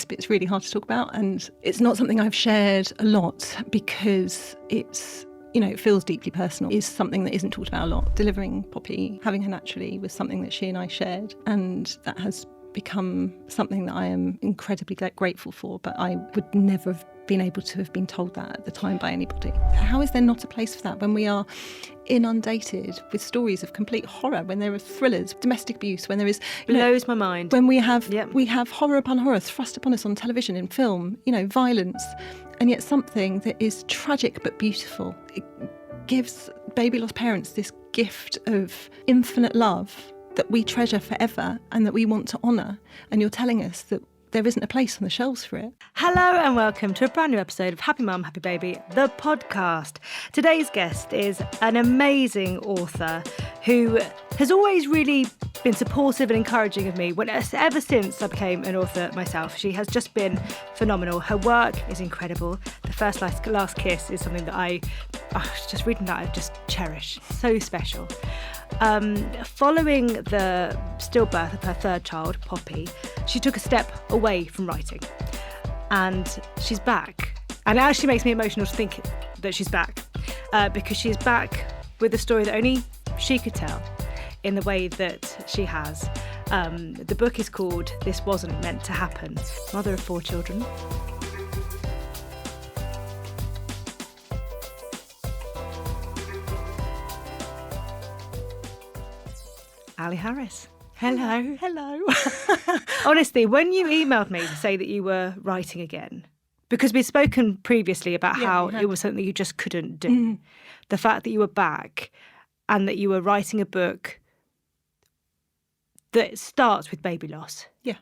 bit's really hard to talk about, and it's not something I've shared a lot because it's, it feels deeply personal. It's something that isn't talked about a lot. Delivering Poppy, having her naturally, was something that she and I shared, and that has become something that I am incredibly grateful for, but I would never have been able to have been told that at the time by anybody. How is there not a place for that when we are inundated with stories of complete horror, when there are thrillers, domestic abuse, when there is... Blows my mind. When we have horror upon horror thrust upon us on television, in film, violence, and yet something that is tragic but beautiful. It gives baby lost parents this gift of infinite love that we treasure forever and that we want to honour. And you're telling us that there isn't a place on the shelves for it. Hello and welcome to a brand new episode of Happy Mum, Happy Baby, the podcast. Today's guest is an amazing author who has always really been supportive and encouraging of me ever since I became an author myself. She has just been phenomenal. Her work is incredible. The First Last Kiss is something that just reading that, I just cherish. So special. Following the stillbirth of her third child, Poppy, she took a step away from writing, and she's back. And it actually makes me emotional to think that she's back, because she's back with a story that only she could tell in the way that she has. The book is called This Wasn't Meant to Happen. Mother of 4 children. Ali Harris. Hello. Hello. Honestly, when you emailed me to say that you were writing again, because we'd spoken previously about how it was something you just couldn't do, the fact that you were back and that you were writing a book that starts with baby loss. Yeah.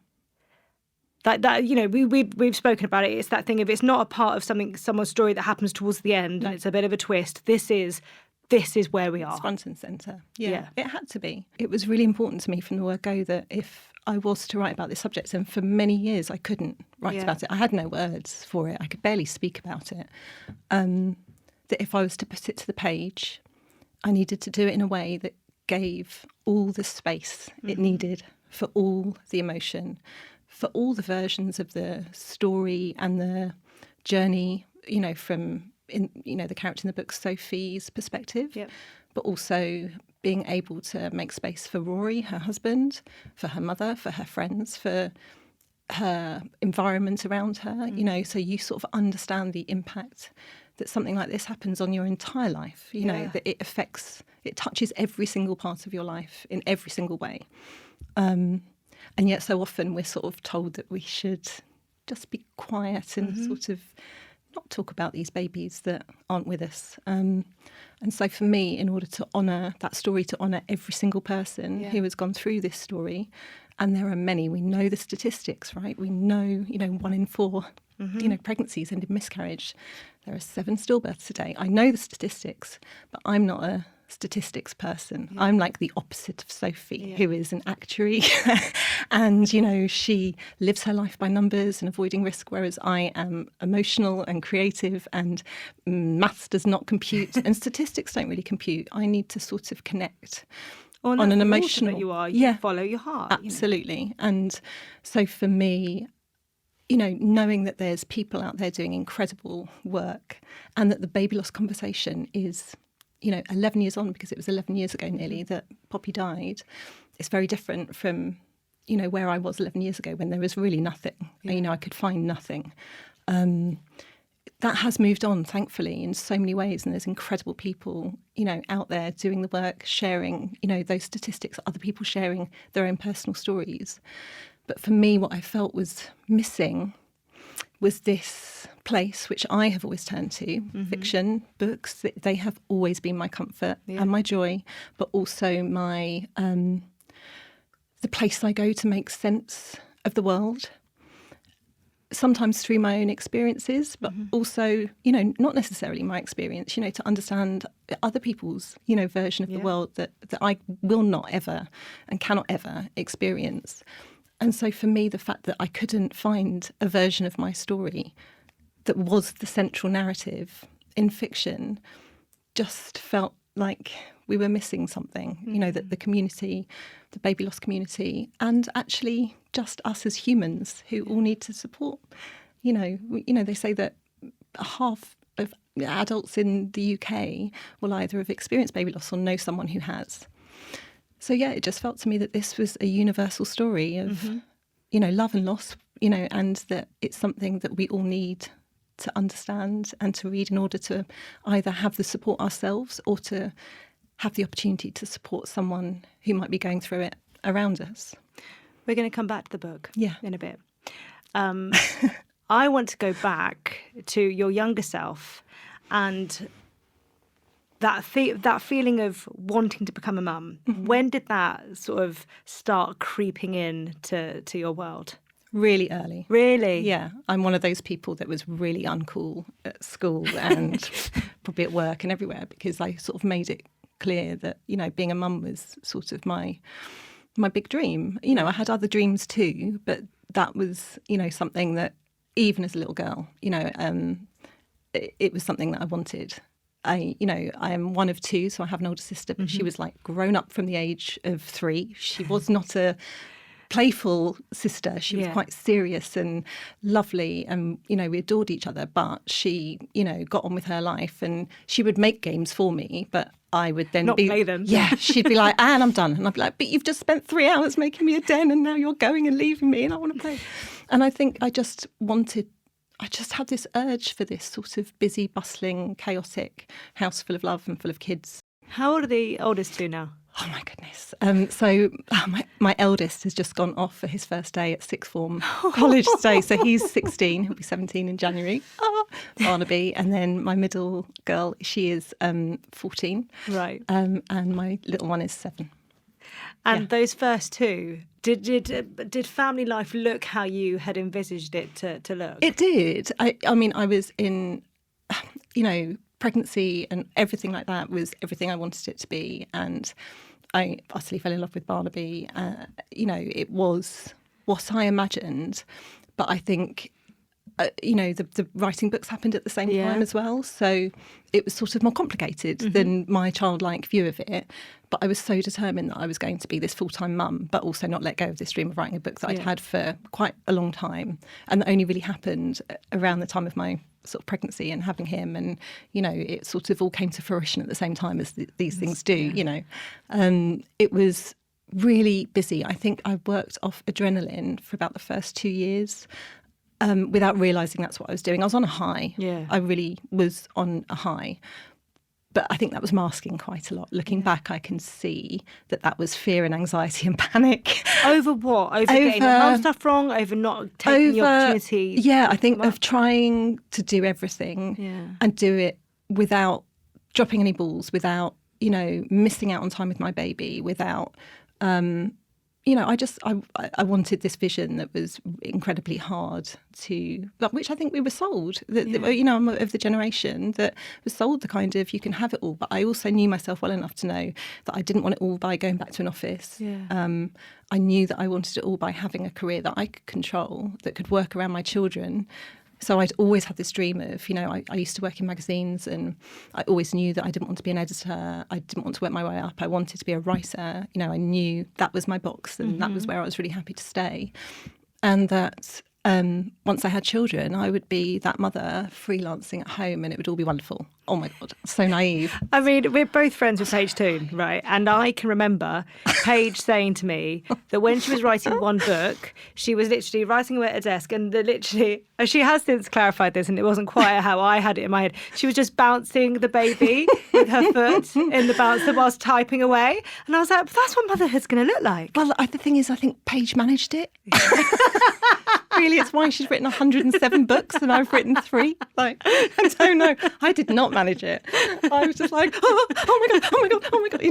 That we've spoken about it. It's that thing of it's not a part of someone's story that happens towards the end and it's a bit of a twist. This is where we are. It's front and centre. Yeah, it had to be. It was really important to me from the word go that if I was to write about this subject, and for many years I couldn't write about it. I had no words for it. I could barely speak about it. That if I was to put it to the page, I needed to do it in a way that gave all the space it needed for all the emotion, for all the versions of the story and the journey, from the character in the book, Sophie's perspective, but also being able to make space for Rory, her husband, for her mother, for her friends, for her environment around her, so you sort of understand the impact that something like this happens on your entire life, that it touches every single part of your life in every single way. And yet so often we're sort of told that we should just be quiet and sort of not talk about these babies that aren't with us. And so for me, in order to honour that story, to honour every single person who has gone through this story, and there are many, we know the statistics, right? We know, 1 in 4, pregnancies end in miscarriage. There are 7 stillbirths a day. I know the statistics, but I'm not a statistics person. I'm like the opposite of Sophie, who is an actuary and she lives her life by numbers and avoiding risk, whereas I am emotional and creative, and maths does not compute and statistics don't really compute. I need to sort of connect on an emotional... You follow your heart. Absolutely. And so for me, knowing that there's people out there doing incredible work and that the baby loss conversation is 11 years on, because it was 11 years ago nearly that Poppy died, it's very different from, where I was 11 years ago when there was really nothing. I could find nothing. That has moved on, thankfully, in so many ways. And there's incredible people, out there doing the work, sharing, those statistics, other people sharing their own personal stories. But for me, what I felt was missing was this place which I have always turned to, fiction, books. They have always been my comfort and my joy, but also my the place I go to make sense of the world. Sometimes through my own experiences, but also, not necessarily my experience, to understand other people's, version of the world that I will not ever and cannot ever experience. And so for me, the fact that I couldn't find a version of my story that was the central narrative in fiction just felt like we were missing something, that the community, the baby loss community, and actually just us as humans who all need to support. They say that half of adults in the UK will either have experienced baby loss or know someone who has. So, yeah, it just felt to me that this was a universal story of, love and loss, and that it's something that we all need to understand and to read in order to either have the support ourselves or to have the opportunity to support someone who might be going through it around us. We're going to come back to the book in a bit. I want to go back to your younger self and that feeling of wanting to become a mum. Mm-hmm. When did that sort of start creeping in to your world? Really early. Really? Yeah. I'm one of those people that was really uncool at school and probably at work and everywhere, because I sort of made it clear that, being a mum was sort of my big dream. I had other dreams too, but that was, something that even as a little girl, it was something that I wanted. I am one of two, so I have an older sister, but she was like grown up from the age of 3. She was not a playful sister. She was quite serious and lovely, and we adored each other, but she got on with her life, and she would make games for me, but I would then not play them. Yeah, she'd be like, Anne, I'm done. And I'd be like, but you've just spent 3 hours making me a den and now you're going and leaving me and I want to play. And I think I just had this urge for this sort of busy, bustling, chaotic house full of love and full of kids. How old are the oldest two now? Oh, my goodness. My eldest has just gone off for his first day at sixth form college today. So he's 16. He'll be 17 in January. Barnaby. And then my middle girl, she is 14. Right. And my little one is 7. And those first two, did family life look how you had envisaged it to look? It did. I mean, I was in, pregnancy and everything like that was everything I wanted it to be. And I utterly fell in love with Barnaby. It was what I imagined. But I think, the writing books happened at the same time as well. So it was sort of more complicated than my childlike view of it. But I was so determined that I was going to be this full-time mum, but also not let go of this dream of writing a book that I'd had for quite a long time. And that only really happened around the time of my sort of pregnancy and having him. And, it sort of all came to fruition at the same time as these things do, It was really busy. I think I worked off adrenaline for about the first 2 years. Without realising that's what I was doing. I was on a high. Yeah. I really was on a high. But I think that was masking quite a lot. Looking back, I can see that was fear and anxiety and panic. Over what? Over getting the mum stuff wrong? Over not taking the opportunity? Yeah, I think of trying to do everything and do it without dropping any balls, without, missing out on time with my baby, without... I wanted this vision that was incredibly hard to, which I think we were sold. I'm of the generation that was sold the kind of you can have it all. But I also knew myself well enough to know that I didn't want it all by going back to an office. Yeah. I knew that I wanted it all by having a career that I could control, that could work around my children. So I'd always had this dream of, I used to work in magazines, and I always knew that I didn't want to be an editor. I didn't want to work my way up. I wanted to be a writer. I knew that was my box, and that was where I was really happy to stay. And that once I had children, I would be that mother freelancing at home and it would all be wonderful. Oh my God, so naive. I mean, we're both friends with Paige Toon, right? And I can remember Paige saying to me that when she was writing one book, she was literally writing away at a desk and she has since clarified this and it wasn't quite how I had it in my head. She was just bouncing the baby with her foot in the bouncer whilst typing away. And I was like, that's what motherhood's going to look like. Well, the thing is, I think Paige managed it. Really, it's why she's written 107 books and I've written 3. I don't know. I did not manage it. I was just like, oh my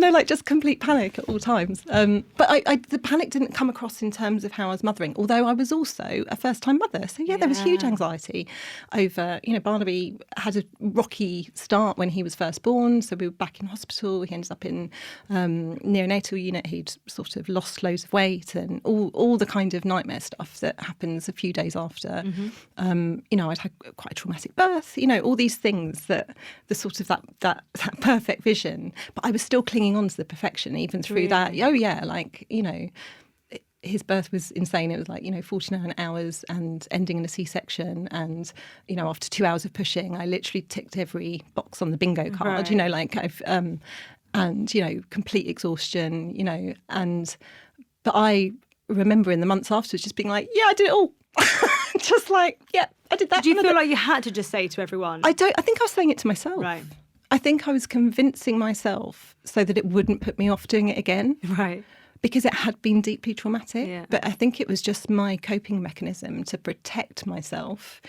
God, just complete panic at all times. But the panic didn't come across in terms of how I was mothering, although I was also a first-time mother. So, there was huge anxiety over, Barnaby had a rocky start when he was first born. So we were back in hospital. He ended up in neonatal unit. He'd sort of lost loads of weight and all the kind of nightmare stuff that happens a few days after. I'd had quite a traumatic birth, all these things that the sort of that perfect vision, but I was still clinging on to the perfection even through that. Oh yeah, his birth was insane. It was like, 49 hours and ending in a C-section. And, after 2 hours of pushing, I literally ticked every box on the bingo card, complete exhaustion, but I remember in the months afterwards just being like, yeah, I did it all. Just like, yeah, I did that. Did you feel like you had to just say to everyone? I think I was saying it to myself. Right. I think I was convincing myself so that it wouldn't put me off doing it again. Right. Because it had been deeply traumatic. Yeah. But I think it was just my coping mechanism to protect myself,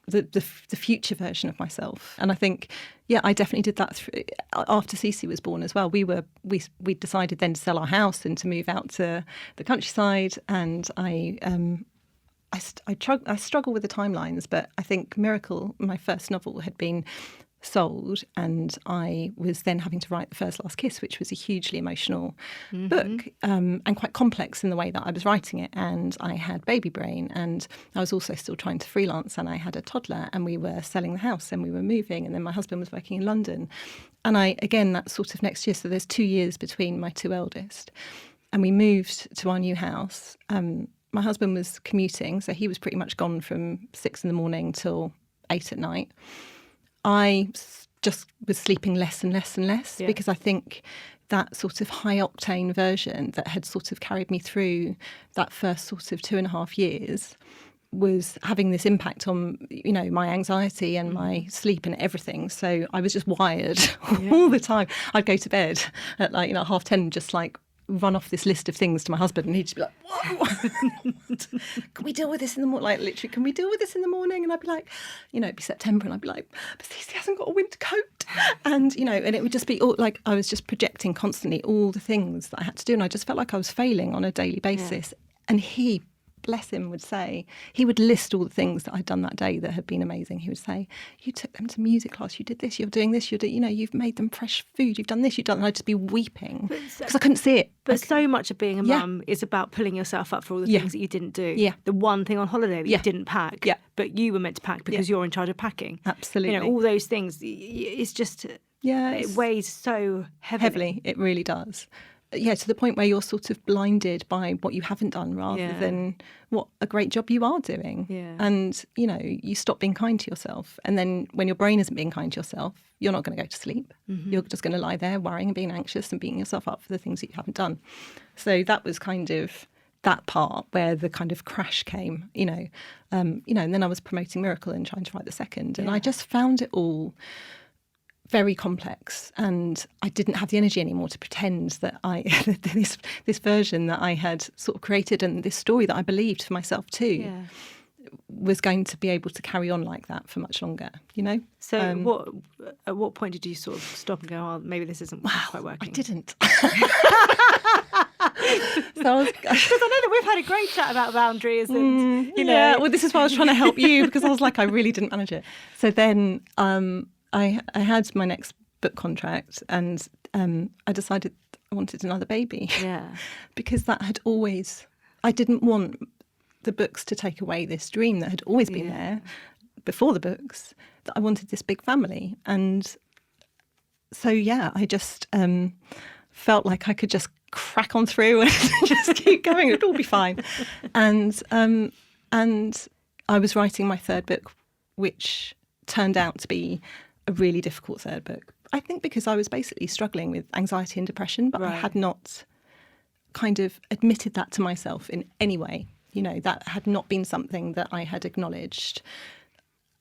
the future version of myself. And I think, I definitely did that after Cece was born as well. We decided then to sell our house and to move out to the countryside. And I struggle with the timelines, but I think Miracle, my first novel, had been sold, and I was then having to write The First Last Kiss, which was a hugely emotional book, and quite complex in the way that I was writing it. And I had baby brain, and I was also still trying to freelance, and I had a toddler, and we were selling the house and we were moving, and then my husband was working in London. And that's sort of next year, so there's 2 years between my two eldest, and we moved to our new house. My husband was commuting, so he was pretty much gone from 6 a.m. till 8 p.m. I just was sleeping less and less and less because I think that sort of high-octane version that had sort of carried me through that first sort of 2.5 years was having this impact on, my anxiety and my sleep and everything. So I was just wired all the time. I'd go to bed at 10:30, just like run off this list of things to my husband, and he'd just be like, whoa, can we deal with this in the morning? Like, literally, can we deal with this in the morning? And I'd be like, it'd be September, and I'd be like, but Stacey hasn't got a winter coat. And, and it would just be all, like, I was just projecting constantly all the things that I had to do. And I just felt like I was failing on a daily basis. Yeah. And he, bless him, he would list all the things that I'd done that day that had been amazing. He would say, you took them to music class, you did this, you're doing this, you've made them fresh food, you've done this, you've done. And I'd just be weeping because I couldn't see it. But so much of being a mum is about pulling yourself up for all the things that you didn't do. Yeah. The one thing on holiday that you didn't pack, but you were meant to pack because you're in charge of packing. Absolutely. All those things, it's just, it weighs so heavily. It really does. To the point where you're sort of blinded by what you haven't done rather than what a great job you are doing. Yeah. And, you stop being kind to yourself. And then when your brain isn't being kind to yourself, you're not going to go to sleep. Mm-hmm. You're just going to lie there worrying and being anxious and beating yourself up for the things that you haven't done. So that was kind of that part where the kind of crash came, and then I was promoting Miracle and trying to write the second. And I just found it all very complex, and I didn't have the energy anymore to pretend that this version that I had sort of created and this story that I believed for myself too was going to be able to carry on like that for much longer, So at what point did you sort of stop and go, oh, maybe this isn't quite working? I didn't. Because I know that we've had a great chat about boundaries and, well, this is why I was trying to help you, because I was like, I really didn't manage it. So then I had my next book contract, and I decided I wanted another baby. Yeah. Because that had always, I didn't want the books to take away this dream that had always been there before the books, that I wanted this big family. And so, I just felt like I could just crack on through and just keep going. It'd all be fine. And I was writing my third book, which turned out to be a really difficult third book. I think because I was basically struggling with anxiety and depression, but I had not kind of admitted that to myself in any way. That had not been something that I had acknowledged.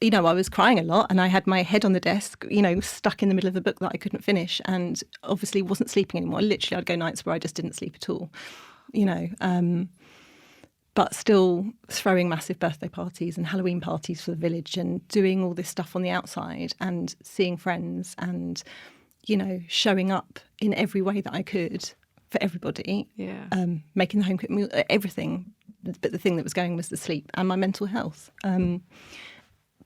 I was crying a lot, and I had my head on the desk, stuck in the middle of a book that I couldn't finish, and obviously wasn't sleeping anymore. Literally, I'd go nights where I just didn't sleep at all, but still throwing massive birthday parties and Halloween parties for the village and doing all this stuff on the outside and seeing friends and, showing up in every way that I could for everybody, making the home cooked meal, everything. But the thing that was going was the sleep and my mental health.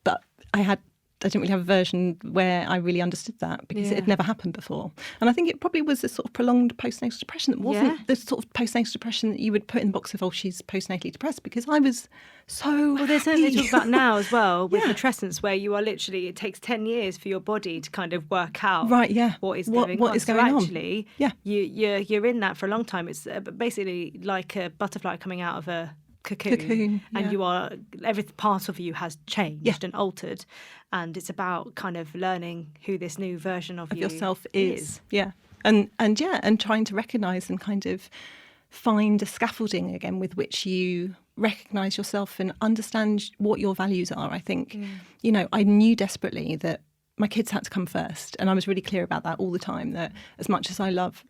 But I had didn't really have a version where I really understood that because it had never happened before. And I think it probably was a sort of prolonged postnatal depression that wasn't the sort of postnatal depression that you would put in the box of, oh, she's postnatally depressed, because I was so Well, there's something they talk about now as well with matrescence, where you are literally, it takes 10 years for your body to kind of work out what is going on. Is going on. Actually, you're in that for a long time. It's basically like a butterfly coming out of a cocoon and you are, every part of you has changed and altered, and it's about kind of learning who this new version of yourself is. And trying to recognise and kind of find a scaffolding again with which you recognise yourself and understand what your values are. I think I knew desperately that my kids had to come first, and I was really clear about that all the time, that as much as I love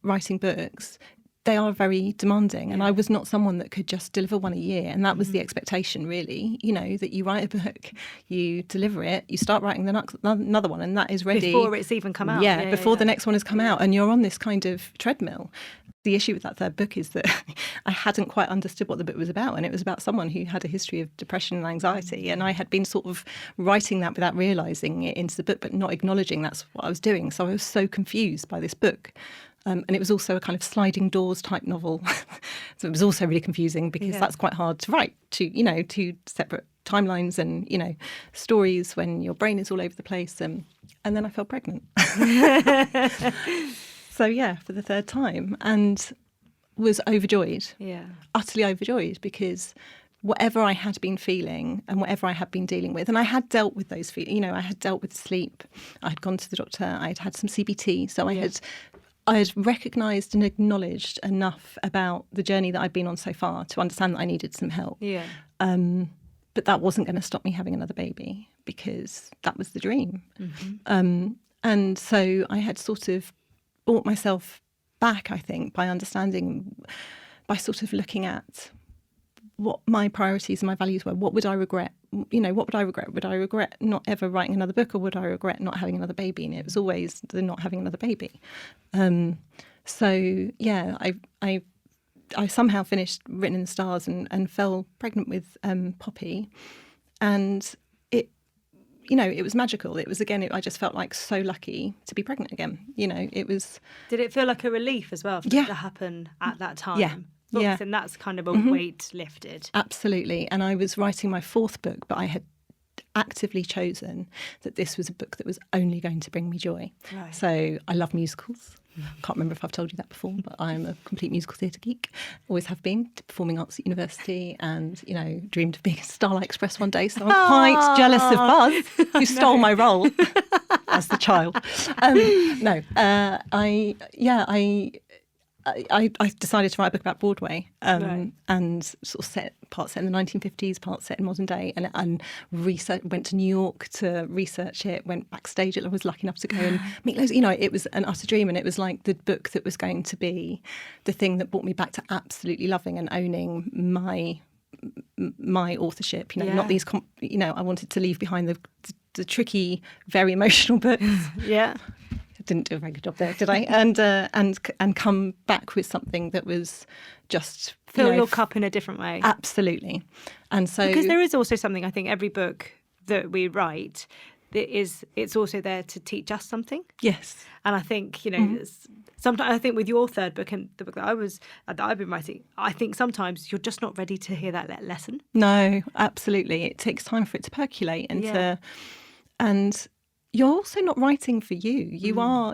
writing books, they are very demanding, and I was not someone that could just deliver one a year. And that was the expectation, really, that you write a book, you deliver it, you start writing another one, and that is ready. Before it's even come out. Before the next one has come out, and you're on this kind of treadmill. The issue with that third book is that I hadn't quite understood what the book was about, and it was about someone who had a history of depression and anxiety, and I had been sort of writing that without realising it into the book, but not acknowledging that's what I was doing. So I was so confused by this book. And it was also a kind of sliding doors type novel. So it was also really confusing because that's quite hard to write, two separate timelines and, stories when your brain is all over the place. And then I fell pregnant. So, for the third time, and was overjoyed, utterly overjoyed, because whatever I had been feeling and whatever I had been dealing with, and I had dealt with those feelings, I had dealt with sleep, I had gone to the doctor, I had had some CBT, so I had recognised and acknowledged enough about the journey that I'd been on so far to understand that I needed some help. But that wasn't going to stop me having another baby, because that was the dream. And so I had sort of brought myself back, I think, by sort of looking at what my priorities and my values were. What would I regret? What would I regret? Would I regret not ever writing another book, or would I regret not having another baby? And it was always the not having another baby. I somehow finished Written in the Stars and fell pregnant with Poppy, and it was magical. It was, again, I just felt like so lucky to be pregnant again. It was. Did it feel like a relief as well for it to happen at that time? And that's kind of a weight lifted. Absolutely. And I was writing my fourth book, but I had actively chosen that this was a book that was only going to bring me joy. Right. So I love musicals. Can't remember if I've told you that before, but I'm a complete musical theatre geek. Always have been. Did performing arts at university, and dreamed of being a Starlight Express one day. So I'm quite jealous of Buzz, who stole my role as the child. I decided to write a book about Broadway, and sort of set in the 1950s, part set in modern day, and went to New York to research it, went backstage. I was lucky enough to go and meet loads. It was an utter dream, and it was like the book that was going to be the thing that brought me back to absolutely loving and owning my authorship. Not these. I wanted to leave behind the tricky, very emotional books. Didn't do a very good job there, did I? And come back with something that was just fill your cup in a different way. Absolutely. And so, because there is also something, I think, every book that we write, it's also there to teach us something. Yes. And I think sometimes, I think with your third book and the book that I've been writing, I think sometimes you're just not ready to hear that lesson. No, absolutely. It takes time for it to percolate and you're also not writing for you. You are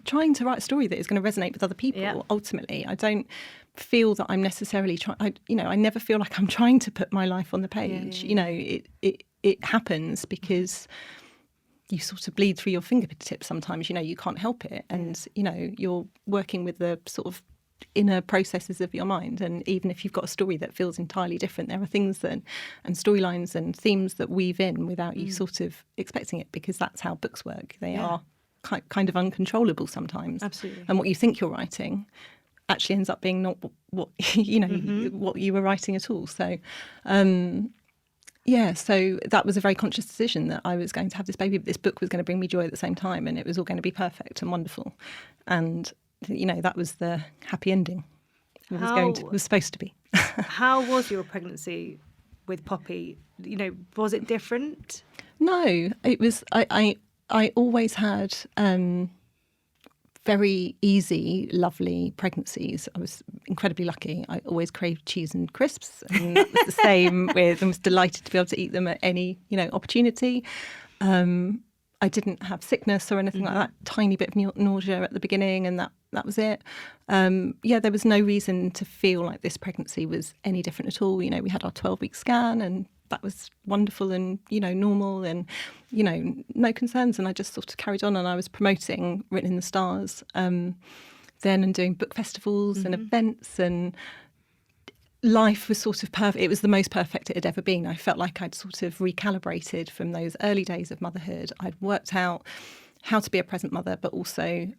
trying to write a story that is going to resonate with other people. Ultimately, I don't feel that I'm necessarily trying. I never feel like I'm trying to put my life on the page. It happens because you sort of bleed through your fingertips sometimes. You can't help it, and you're working with the sort of inner processes of your mind, and even if you've got a story that feels entirely different, there are things and storylines and themes that weave in without you sort of expecting it, because that's how books work. They are kind of uncontrollable sometimes. Absolutely. And what you think you're writing actually ends up being not what what you were writing at all. So so that was a very conscious decision, that I was going to have this baby, but this book was going to bring me joy at the same time, and it was all going to be perfect and wonderful. And that was the happy ending. It was supposed to be. How was your pregnancy with Poppy, was it different? No, it was. I always had very easy, lovely pregnancies. I was incredibly lucky. I always craved cheese and crisps, and that was the same with. I was delighted to be able to eat them at any opportunity. I didn't have sickness or anything like that. Tiny bit of nausea at the beginning, and that was it. There was no reason to feel like this pregnancy was any different at all. We had our 12-week scan, and that was wonderful and normal, and no concerns. And I just sort of carried on, and I was promoting Written in the Stars then, and doing book festivals and events, and life was sort of perfect. It was the most perfect it had ever been. I felt like I'd sort of recalibrated from those early days of motherhood. I'd worked out how to be a present mother, but also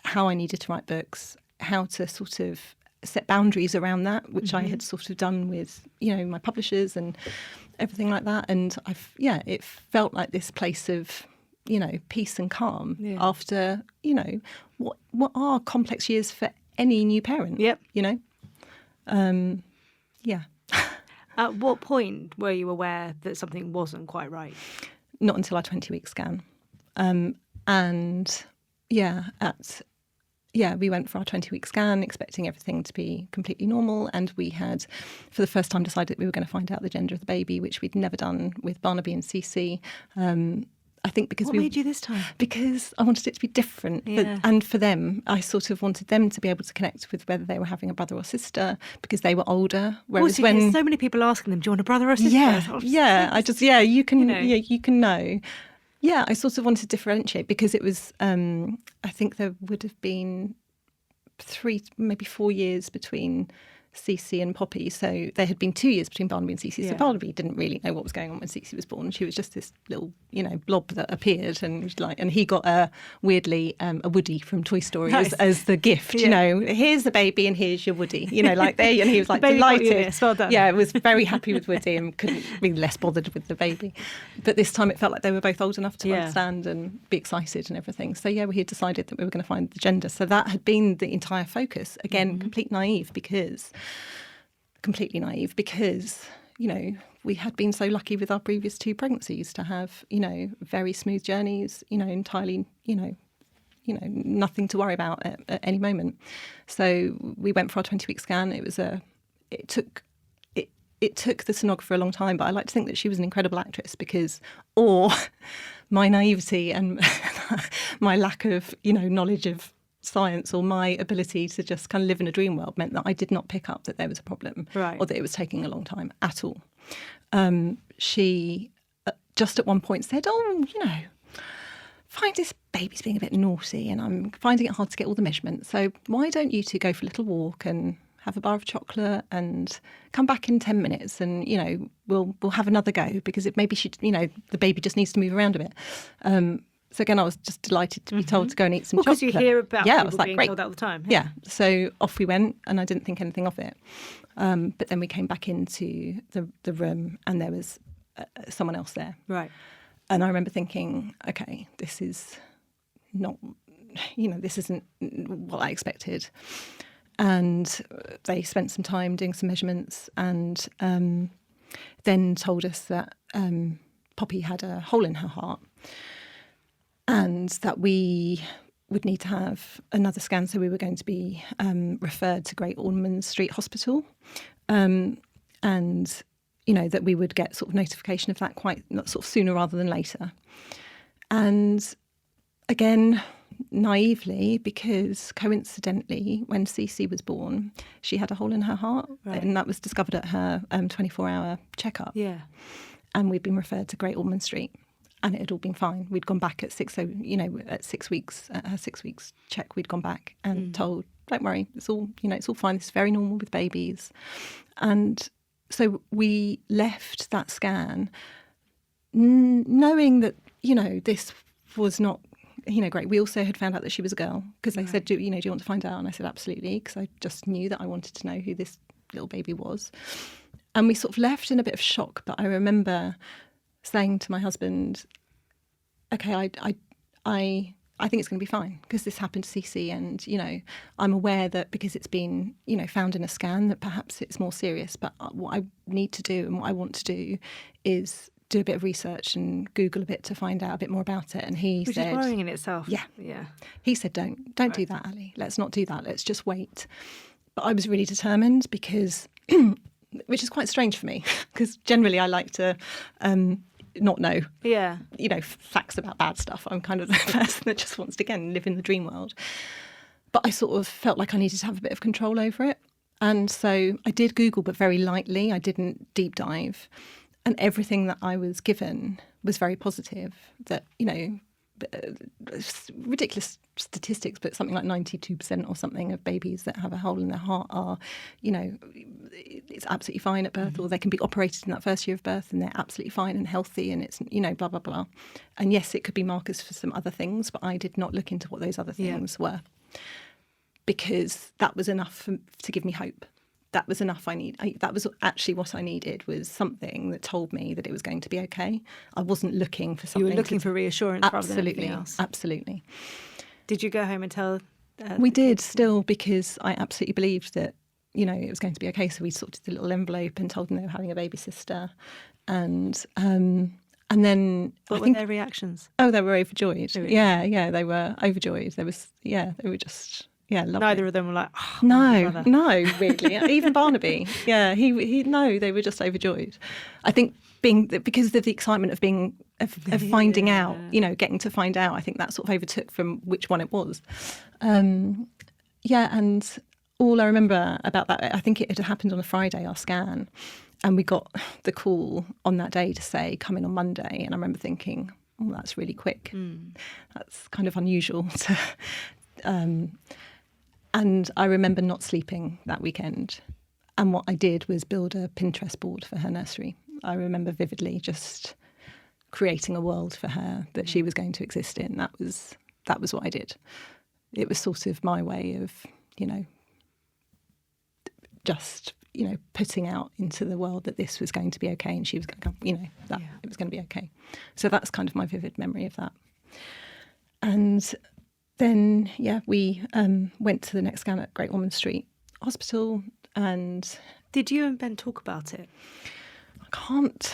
how I needed to write books, how to sort of set boundaries around that, which I had sort of done with, my publishers and everything like that. And it felt like this place of, peace and calm after, what are complex years for any new parent. Yep. Yeah. At what point were you aware that something wasn't quite right? Not until our 20-week scan. We went for our 20-week scan, expecting everything to be completely normal. And we had, for the first time, decided we were going to find out the gender of the baby, which we'd never done with Barnaby and Cece. I think because What made you this time? Because I wanted it to be different. Yeah. And for them, I sort of wanted them to be able to connect with whether they were having a brother or sister, because they were older. Whereas there's so many people asking them, do you want a brother or sister? You can know. Yeah, I sort of wanted to differentiate, because it was, I think there would have been 3, maybe 4 years between Cece and Poppy. So there had been 2 years between Barnaby and Cece. So Barnaby didn't really know what was going on when Cece was born. She was just this little, blob that appeared, and he got weirdly a Woody from Toy Story as the gift. Here's the baby and here's your Woody. There, and he was like delighted. Well done. Yeah, was very happy with Woody and couldn't be less bothered with the baby. But this time it felt like they were both old enough to understand and be excited and everything. So we had decided that we were going to find the gender. So that had been the entire focus. Again, completely naive because we had been so lucky with our previous 2 pregnancies to have, very smooth journeys, entirely, nothing to worry about at any moment. So we went for our 20-week scan. It took the sonographer a long time, but I like to think that she was an incredible actress, or my naivety and my lack of, knowledge of science, or my ability to just kind of live in a dream world, meant that I did not pick up that there was a problem, or that it was taking a long time at all. She just at one point said, find this baby's being a bit naughty and I'm finding it hard to get all the measurements. So why don't you 2 go for a little walk and have a bar of chocolate and come back in 10 minutes and, we'll have another go, because maybe the baby just needs to move around a bit. So again, I was just delighted to be told to go and eat some chocolate. Because you hear about people being great. told all the time. Yeah. So off we went, and I didn't think anything of it. But then we came back into the room, and there was someone else there. Right. And I remember thinking, okay, this is not, this isn't what I expected. And they spent some time doing some measurements, and then told us that Poppy had a hole in her heart, and that we would need to have another scan. So we were going to be referred to Great Ormond Street Hospital, and that we would get sort of notification of that quite sort of sooner rather than later. And again, naively, because coincidentally, when Cece was born, she had a hole in her heart, and that was discovered at her 24-hour checkup. Yeah, and we'd been referred to Great Ormond Street. And it had all been fine. We'd gone back at 6 weeks, at her 6 weeks check, we'd gone back and told, don't worry, it's all fine. It's very normal with babies. And so we left that scan knowing that, this was not, great. We also had found out that she was a girl, because they said, do you want to find out? And I said, absolutely, because I just knew that I wanted to know who this little baby was. And we sort of left in a bit of shock. But I remember saying to my husband, okay, I think it's going to be fine because this happened to Cece, and, you know, I'm aware that because it's been, you know, found in a scan that perhaps it's more serious. But what I need to do and what I want to do is do a bit of research and Google a bit to find out a bit more about it. And he Which said... is worrying in itself. Yeah. He said, don't do that, Ali. Let's not do that. Let's just wait. But I was really determined because... which is quite strange for me because generally I like to... not know, you know, facts about bad stuff. I'm kind of the person that just wants to, again, live in the dream world. But I sort of felt like I needed to have a bit of control over it. And so I did Google, but very lightly. I didn't deep dive. And everything that I was given was very positive. That, you know, ridiculous statistics, but something like 92% or something of babies that have a hole in their heart are, you know, it's absolutely fine at birth, or they can be operated in that first year of birth and they're absolutely fine and healthy, and it's, you know, blah, blah, blah. And yes, it could be markers for some other things, but I did not look into what those other things were, because that was enough to give me hope. That was enough. That was actually what I needed, was something that told me that it was going to be okay. I wasn't looking for something. You were looking for reassurance rather than anything else. Absolutely. Did you go home and tell? We did still, because I absolutely believed that, you know, it was going to be okay. So we sorted the little envelope and told them they were having a baby sister, and then what were their reactions? Oh, they were overjoyed. Really? Yeah, they were overjoyed. They were just. Yeah, lovely. Neither of them were like, oh, no, weirdly. Even Barnaby. Yeah, no, they were just overjoyed. I think because of the excitement of finding out, you know, getting to find out, I think that sort of overtook from which one it was. And all I remember about that, I think it had happened on a Friday, our scan, and we got the call on that day to say, come in on Monday. And I remember thinking, oh, that's really quick. That's kind of unusual to... And I remember not sleeping that weekend. And what I did was build a Pinterest board for her nursery. I remember vividly just creating a world for her that she was going to exist in. That was what I did. It was sort of my way of, you know, just, you know, putting out into the world that this was going to be okay and she was going to come, you know, that it was going to be okay. So that's kind of my vivid memory of that. And then, we went to the next scan at Great Ormond Street Hospital. And did you and Ben talk about it? I can't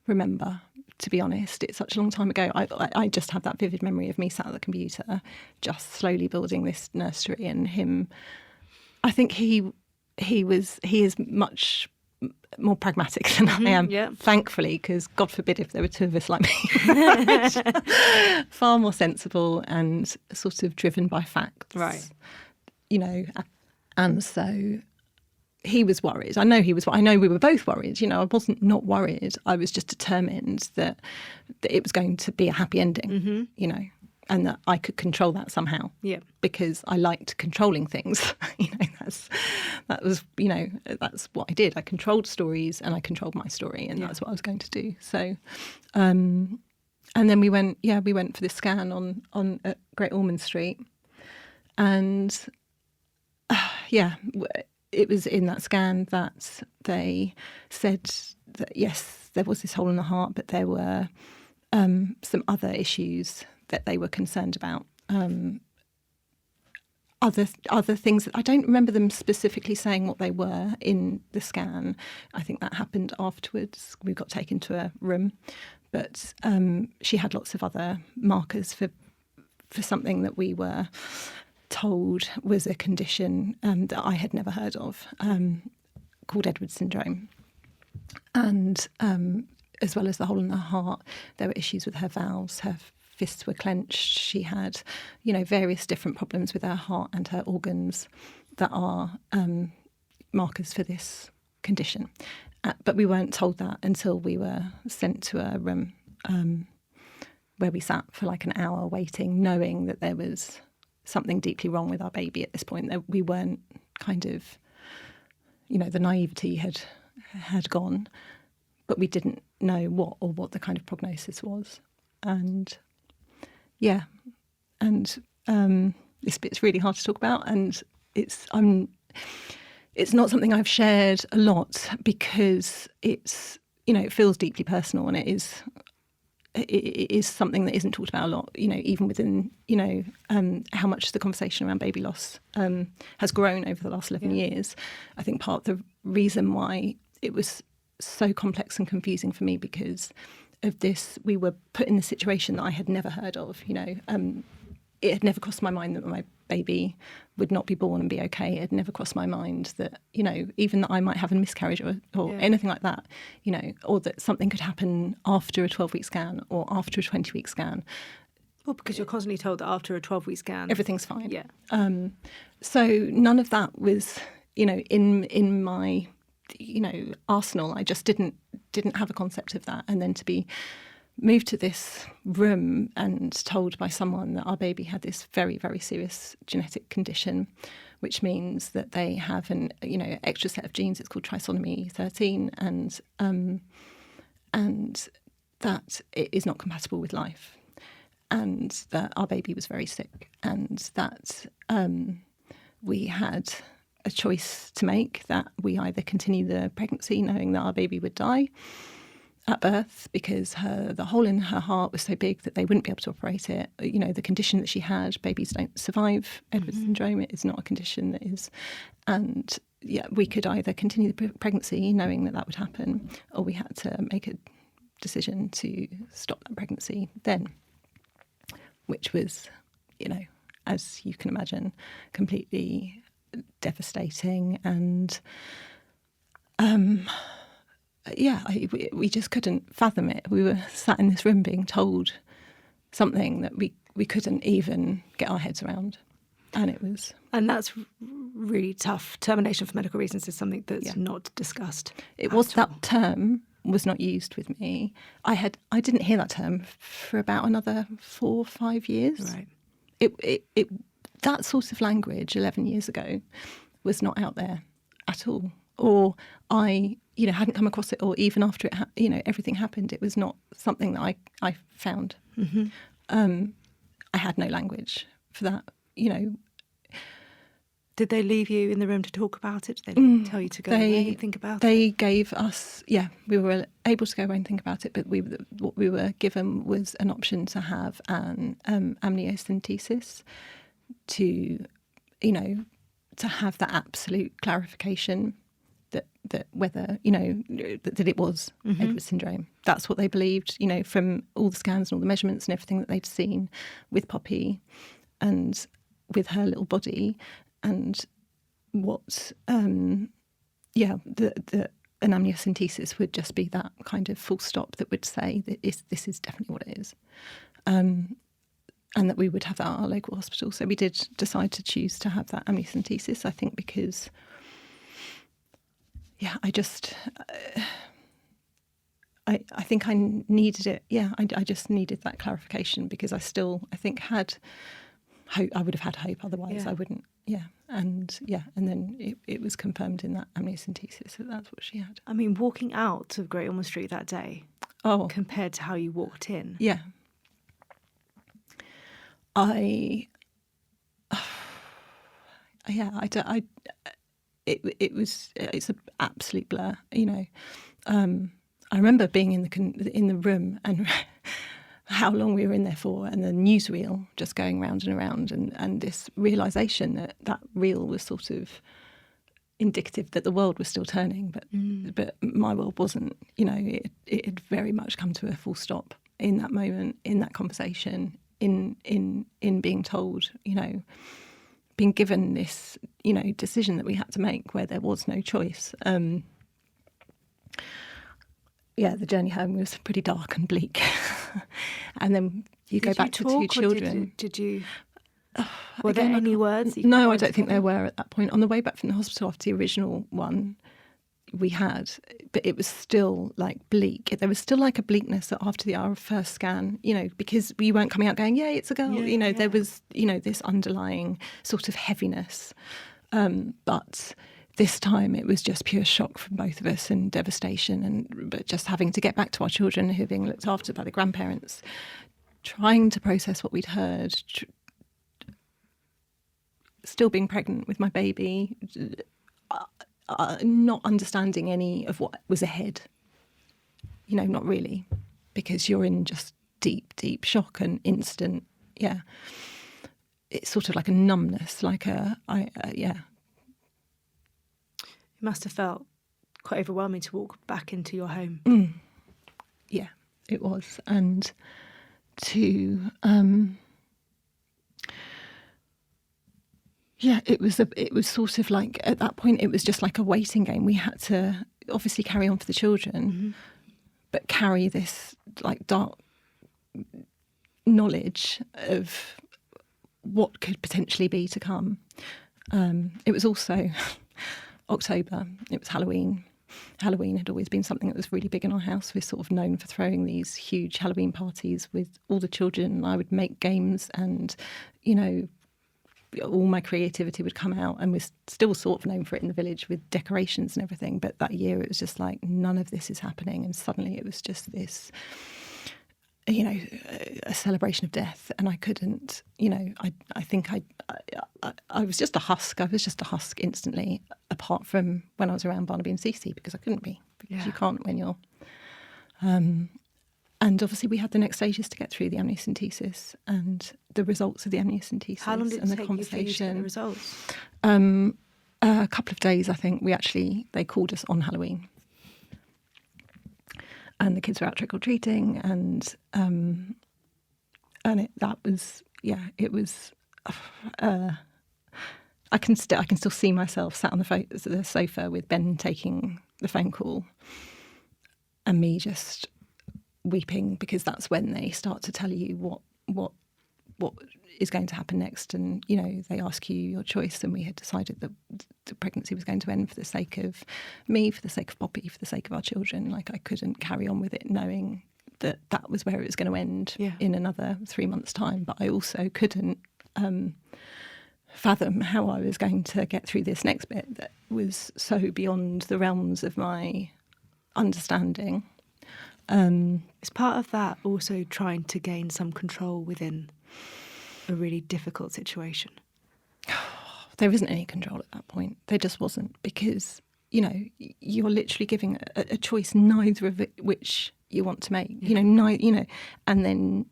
remember, to be honest. It's such a long time ago. I just have that vivid memory of me sat at the computer, just slowly building this nursery, and him. I think he is much more pragmatic than I am, thankfully, because God forbid if there were two of us like me. Far more sensible and sort of driven by facts. Right. You know, and so he was worried. I know we were both worried. You know, I wasn't not worried. I was just determined that it was going to be a happy ending, you know, and that I could control that somehow. Yeah. Because I liked controlling things. You know, that was, you know, that's what I did. I controlled stories and I controlled my story, and that's what I was going to do. So, and then we went for this scan on at Great Ormond Street, and it was in that scan that they said that yes, there was this hole in the heart, but there were some other issues that they were concerned about. Other things that I don't remember them specifically saying what they were in the scan. I think that happened afterwards. We got taken to a room, but she had lots of other markers for something that we were told was a condition that I had never heard of, called Edwards syndrome. And as well as the hole in her heart, there were issues with her valves. Her fists were clenched. She had, you know, various different problems with her heart and her organs that are markers for this condition. But we weren't told that until we were sent to a room where we sat for like an hour waiting, knowing that there was something deeply wrong with our baby at this point. That we weren't kind of, you know, the naivety had gone, but we didn't know what the kind of prognosis was. And this bit's really hard to talk about, and it's not something I've shared a lot because it's, you know, it feels deeply personal, and it is is something that isn't talked about a lot, even within, how much the conversation around baby loss has grown over the last 11 years. I think part of the reason why it was so complex and confusing for me because of this, we were put in the situation that I had never heard of, it had never crossed my mind that my baby would not be born and be okay. It had never crossed my mind that, even that I might have a miscarriage or anything like that, or that something could happen after a 12-week scan or after a 20-week scan. Well, because you're constantly told that after a 12-week scan... everything's fine. Yeah. So none of that was, in my, arsenal. I just didn't have a concept of that. And then to be moved to this room and told by someone that our baby had this very, very serious genetic condition, which means that they have an extra set of genes. It's called trisomy 13, and that it is not compatible with life, and that our baby was very sick, and that we had a choice to make, that we either continue the pregnancy knowing that our baby would die at birth because the hole in her heart was so big that they wouldn't be able to operate it. The condition that she had, babies don't survive Edwards syndrome. It is not a condition that is. And we could either continue the pregnancy knowing that would happen, or we had to make a decision to stop that pregnancy then, which was, as you can imagine, completely devastating. And we just couldn't fathom it. We were sat in this room being told something that we couldn't even get our heads around. And it was... And that's really tough. Termination for medical reasons is something that's not discussed. It was that term was not used with me. I didn't hear that term for about another 4 or 5 years. Right. It that sort of language 11 years ago was not out there at all. Or I hadn't come across it, or even after it, everything happened, it was not something that I found. Mm-hmm. I had no language for that, Did they leave you in the room to talk about it? Did they tell you to go away and think about it? They gave us, we were able to go away and think about it, but what we were given was an option to have an amniocentesis to have that absolute clarification that whether, that it was Edwards syndrome. That's what they believed, from all the scans and all the measurements and everything that they'd seen with Poppy and with her little body. And what, an amniocentesis would just be that kind of full stop that would say that this is definitely what it is. And that we would have that at our local hospital. So we did decide to choose to have that amniocentesis, I think, because... I just, I think I needed it. I just needed that clarification because I think had hope. I would have had hope otherwise. I wouldn't. And then it was confirmed in that amniocentesis that that's what she had. I mean, walking out of Great Ormond Street that day, compared to how you walked in. Yeah. It's an absolute blur, I remember being in the room and how long we were in there for, and the newsreel just going round and around, and this realisation that reel was sort of indicative that the world was still turning, but my world wasn't. It had very much come to a full stop in that moment, in that conversation, in being told, being given this, decision that we had to make where there was no choice. The journey home was pretty dark and bleak. And then you go back to 2 children. Did you? Were there any words? No, I don't think there were at that point. On the way back from the hospital after the original one, we had, but it was still like bleak. There was still like a bleakness after our first scan, because we weren't coming out going, "Yay, it's a girl." There was, this underlying sort of heaviness. But this time it was just pure shock from both of us and devastation, but just having to get back to our children who are being looked after by the grandparents, trying to process what we'd heard, still being pregnant with my baby. Not understanding any of what was ahead, not really, because you're in just deep shock and instant, it's sort of like a numbness, like It must have felt quite overwhelming to walk back into your home. Yeah, it was. And to, it was sort of like, at that point, it was just like a waiting game. We had to obviously carry on for the children, but carry this like dark knowledge of what could potentially be to come. It was also October. It was Halloween. Halloween had always been something that was really big in our house. We're sort of known for throwing these huge Halloween parties with all the children. I would make games and, all my creativity would come out, and we're still sort of known for it in the village with decorations and everything. But that year it was just like, none of this is happening. And suddenly it was just this, a celebration of death. And I couldn't, I think I was just a husk. I was just a husk instantly, apart from when I was around Barnaby and Cece, because I couldn't be, because you can't when you're... And obviously we had the next stages to get through, the amniocentesis and the results of the amniocentesis. How long did and it the take you for you to get the results? A couple of days, I think. They called us on Halloween. And the kids were out trick-or-treating, and it was... I can still see myself sat on the sofa with Ben taking the phone call and me just weeping, because that's when they start to tell you what is going to happen next. And they ask you your choice, and we had decided that the pregnancy was going to end for the sake of me, for the sake of Poppy, for the sake of our children. Like, I couldn't carry on with it knowing that was where it was going to end in another 3 months' time. But I also couldn't fathom how I was going to get through this next bit that was so beyond the realms of my understanding. Is part of that also trying to gain some control within a really difficult situation? There isn't any control at that point. There just wasn't, because, you're literally giving a choice, neither of which you want to make, and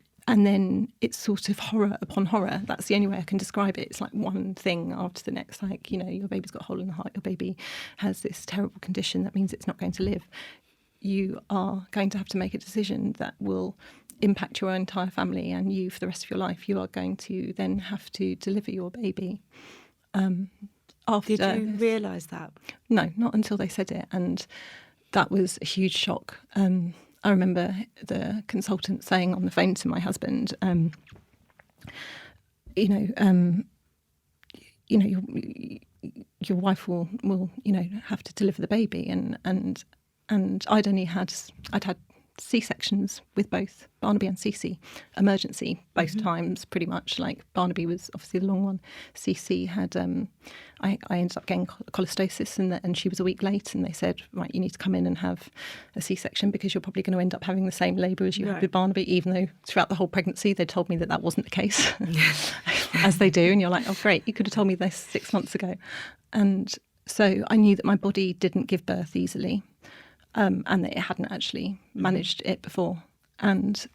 then it's sort of horror upon horror. That's the only way I can describe it. It's like one thing after the next, like, your baby's got a hole in the heart, your baby has this terrible condition that means it's not going to live. You are going to have to make a decision that will impact your entire family and you for the rest of your life. You are going to then have to deliver your baby. Did you realise that? No, not until they said it. And that was a huge shock. I remember the consultant saying on the phone to my husband, your wife will have to deliver the baby. And I'd had C-sections with both Barnaby and Cece, emergency both times, pretty much. Like, Barnaby was obviously the long one. Cece had, I ended up getting cholestasis, and she was a week late, and they said, right, you need to come in and have a C-section because you're probably going to end up having the same labour as you had with Barnaby, even though throughout the whole pregnancy they told me that wasn't the case, as they do. And you're like, oh, great, you could have told me this 6 months ago. And so I knew that my body didn't give birth easily. And that it hadn't actually managed it before. And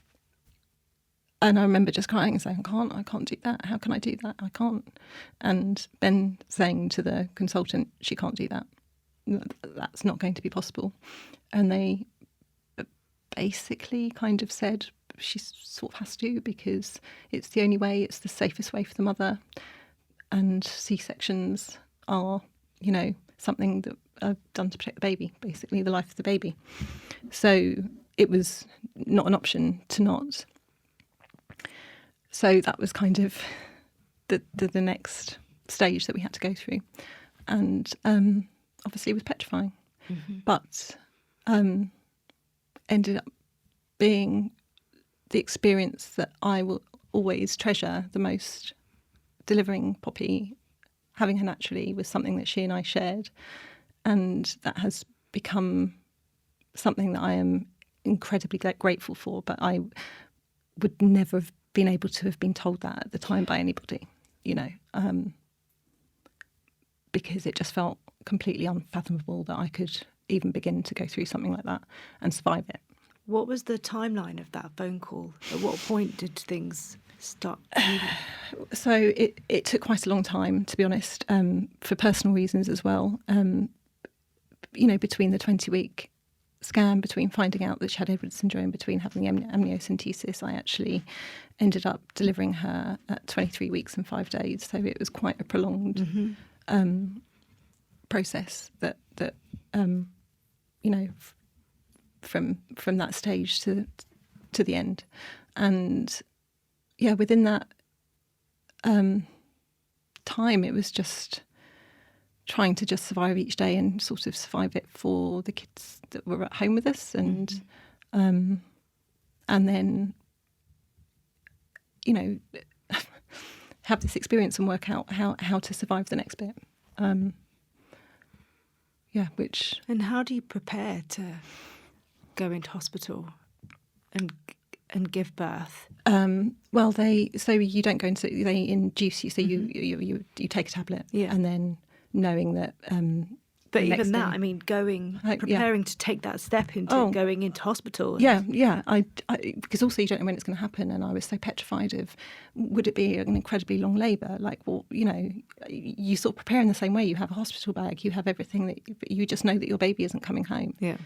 I remember just crying and saying, I can't do that. How can I do that? I can't. And then saying to the consultant, she can't do that. That's not going to be possible. And they basically kind of said, she sort of has to, because it's the only way, it's the safest way for the mother. And C-sections are, something that are done to protect the baby, basically the life of the baby. So it was not an option to not. So that was kind of the next stage that we had to go through. And obviously it was petrifying, but ended up being the experience that I will always treasure the most. Delivering Poppy, having her naturally, was something that she and I shared. And that has become something that I am incredibly grateful for. But I would never have been able to have been told that at the time by anybody, because it just felt completely unfathomable that I could even begin to go through something like that and survive it. What was the timeline of that phone call? At what point did things start? So it took quite a long time, to be honest, for personal reasons as well. Between the 20-week scan, between finding out that she had Edwards syndrome, between having the amniocentesis, I actually ended up delivering her at 23 weeks and 5 days. So it was quite a prolonged process that from that stage to the end. And yeah, within that time, it was just trying to just survive each day and sort of survive it for the kids that were at home with us, and then have this experience and work out how to survive the next bit. And how do you prepare to go into hospital and give birth? Well, they induce you, so you take a tablet, and then knowing that. But even that, preparing to take that step into going into hospital. I because also you don't know when it's going to happen, and I was so petrified of, would it be an incredibly long labour? Like, well, you sort of prepare in the same way. You have a hospital bag, you have everything that you just know that your baby isn't coming home. Yeah.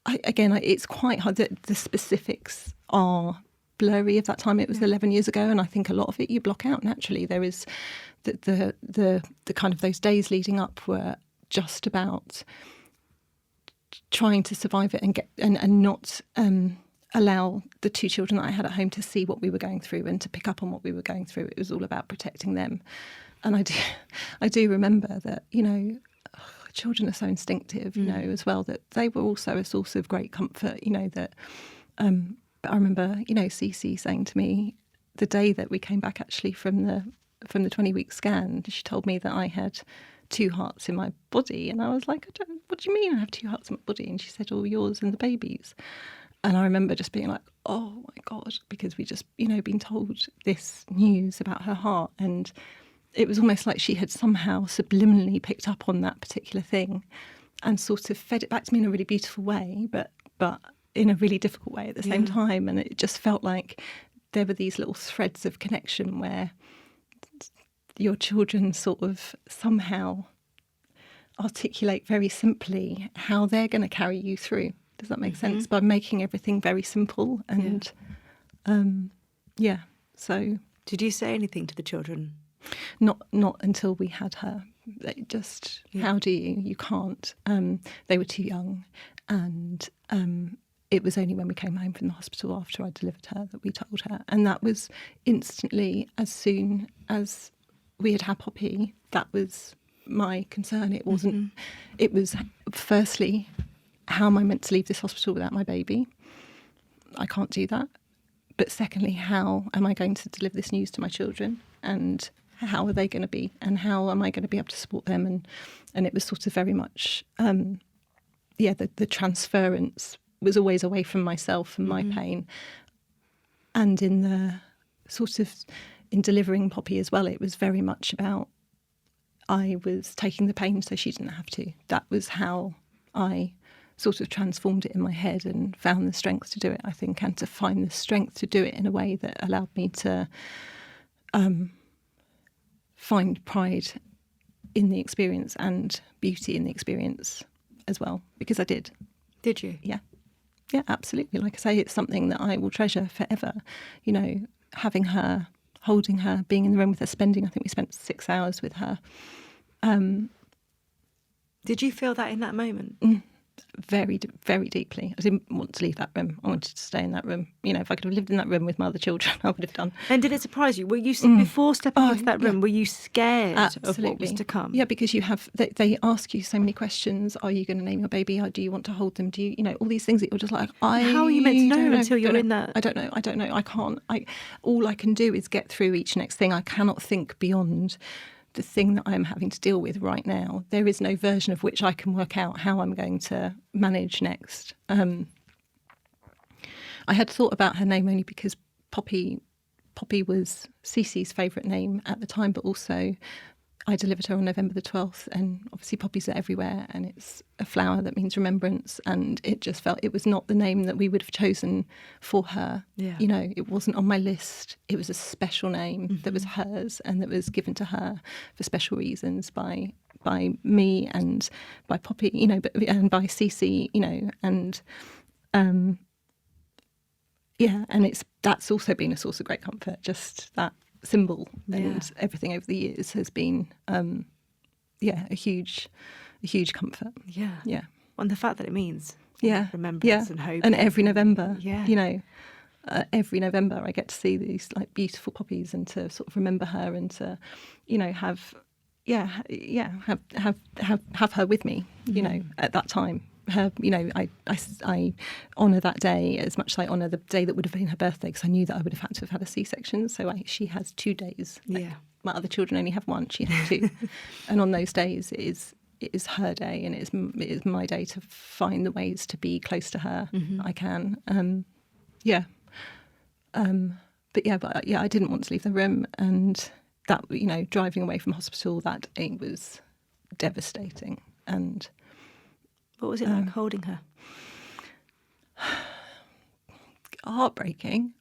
It's quite hard. The specifics are blurry of that time. It was 11 years ago, and I think a lot of it you block out naturally. There is the kind of those days leading up were just about trying to survive it and get and not allow the two children that I had at home to see what we were going through and to pick up on what we were going through. It was all about protecting them. And I do remember that, children are so instinctive, as well, that they were also a source of great comfort, that but I remember, Cece saying to me the day that we came back actually from the 20-week scan, she told me that I had 2 hearts in my body, and I was like, what do you mean I have 2 hearts in my body? And she said, oh, yours and the baby's. And I remember just being like, oh my God, because we just, been told this news about her heart, and it was almost like she had somehow subliminally picked up on that particular thing and sort of fed it back to me in a really beautiful way, but in a really difficult way at the same time. And it just felt like there were these little threads of connection where your children sort of somehow articulate very simply how they're going to carry you through. Does that make sense? By making everything very simple. And so... Did you say anything to the children? Not until we had her. They just, how do you? You can't. They were too young, and it was only when we came home from the hospital after I delivered her that we told her. And that was instantly, as soon as we had Poppy, that was my concern. It wasn't, it was firstly, how am I meant to leave this hospital without my baby? I can't do that. But secondly, how am I going to deliver this news to my children? And how are they going to be? And how am I going to be able to support them? And it was sort of very much, the transference was always away from myself and my pain. And in the sort of, in delivering Poppy as well, it was very much about, I was taking the pain so she didn't have to. That was how I sort of transformed it in my head and found the strength to do it, I think, and to find the strength to do it in a way that allowed me to find pride in the experience and beauty in the experience as well, because I did. Did you? Yeah. Yeah, absolutely. Like I say, it's something that I will treasure forever. Having her, holding her, being in the room with her, I think we spent 6 hours with her. Did you feel that in that moment? Very, very deeply. I didn't want to leave that room. I wanted to stay in that room. If I could have lived in that room with my other children, I would have done. And did it surprise you? Were you, before stepping into that room, were you scared of what was to come? Yeah, because you have, they ask you so many questions. Are you going to name your baby? Do you want to hold them? Do you, all these things that you're just like, how are you meant to know until you're in that? I don't know. I can't. All I can do is get through each next thing. I cannot think beyond the thing that I'm having to deal with right now. There is no version of which I can work out how I'm going to manage next. I had thought about her name only because Poppy was Cece's favourite name at the time, but also I delivered her on November the 12th, and obviously poppies are everywhere, and it's a flower that means remembrance, and it just felt it was not the name that we would have chosen for her. Yeah. You know, it wasn't on my list. It was a special name that was hers and that was given to her for special reasons by me and by Poppy, you know, and by Cece, you know, and and that's also been a source of great comfort, just that symbol and everything over the years has been a huge comfort. Yeah. And the fact that it means remembrance and hope. And every November, you know, every November I get to see these like beautiful poppies and to sort of remember her and to, you know, have her with me, you know, at that time. Her, you know, I honour that day as much as I honour the day that would have been her birthday, because I knew that I would have had to have had a C-section. So she has 2 days. Like, my other children only have 1. She has 2, and on those days it is her day, and it is my day to find the ways to be close to her. I can, but I didn't want to leave the room, and that, you know, driving away from hospital that day was devastating. And what was it like holding her? Heartbreaking.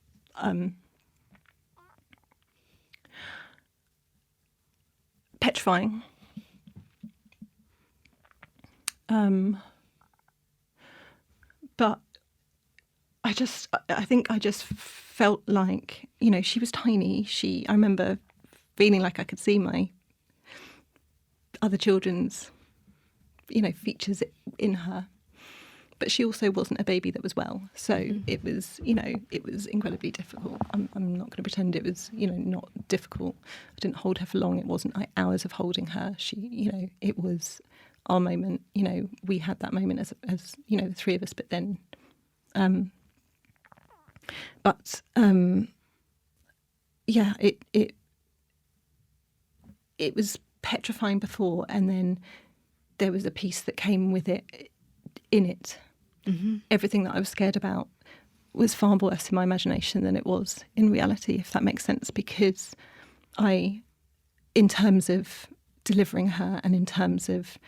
Petrifying. But I think I just felt like, you know, she was tiny. I remember feeling like I could see my other children's, you know, features in her. But she also wasn't a baby that was well. So it was, you know, it was incredibly difficult. I'm not going to pretend it was, you know, not difficult. I didn't hold her for long. It wasn't like hours of holding her. She, you know, it was our moment. You know, we had that moment as you know, the 3 of us. But then, it was petrifying before, and then there was a piece that came with it. In it, everything that I was scared about was far worse in my imagination than it was in reality, if that makes sense, because in terms of delivering her and in terms of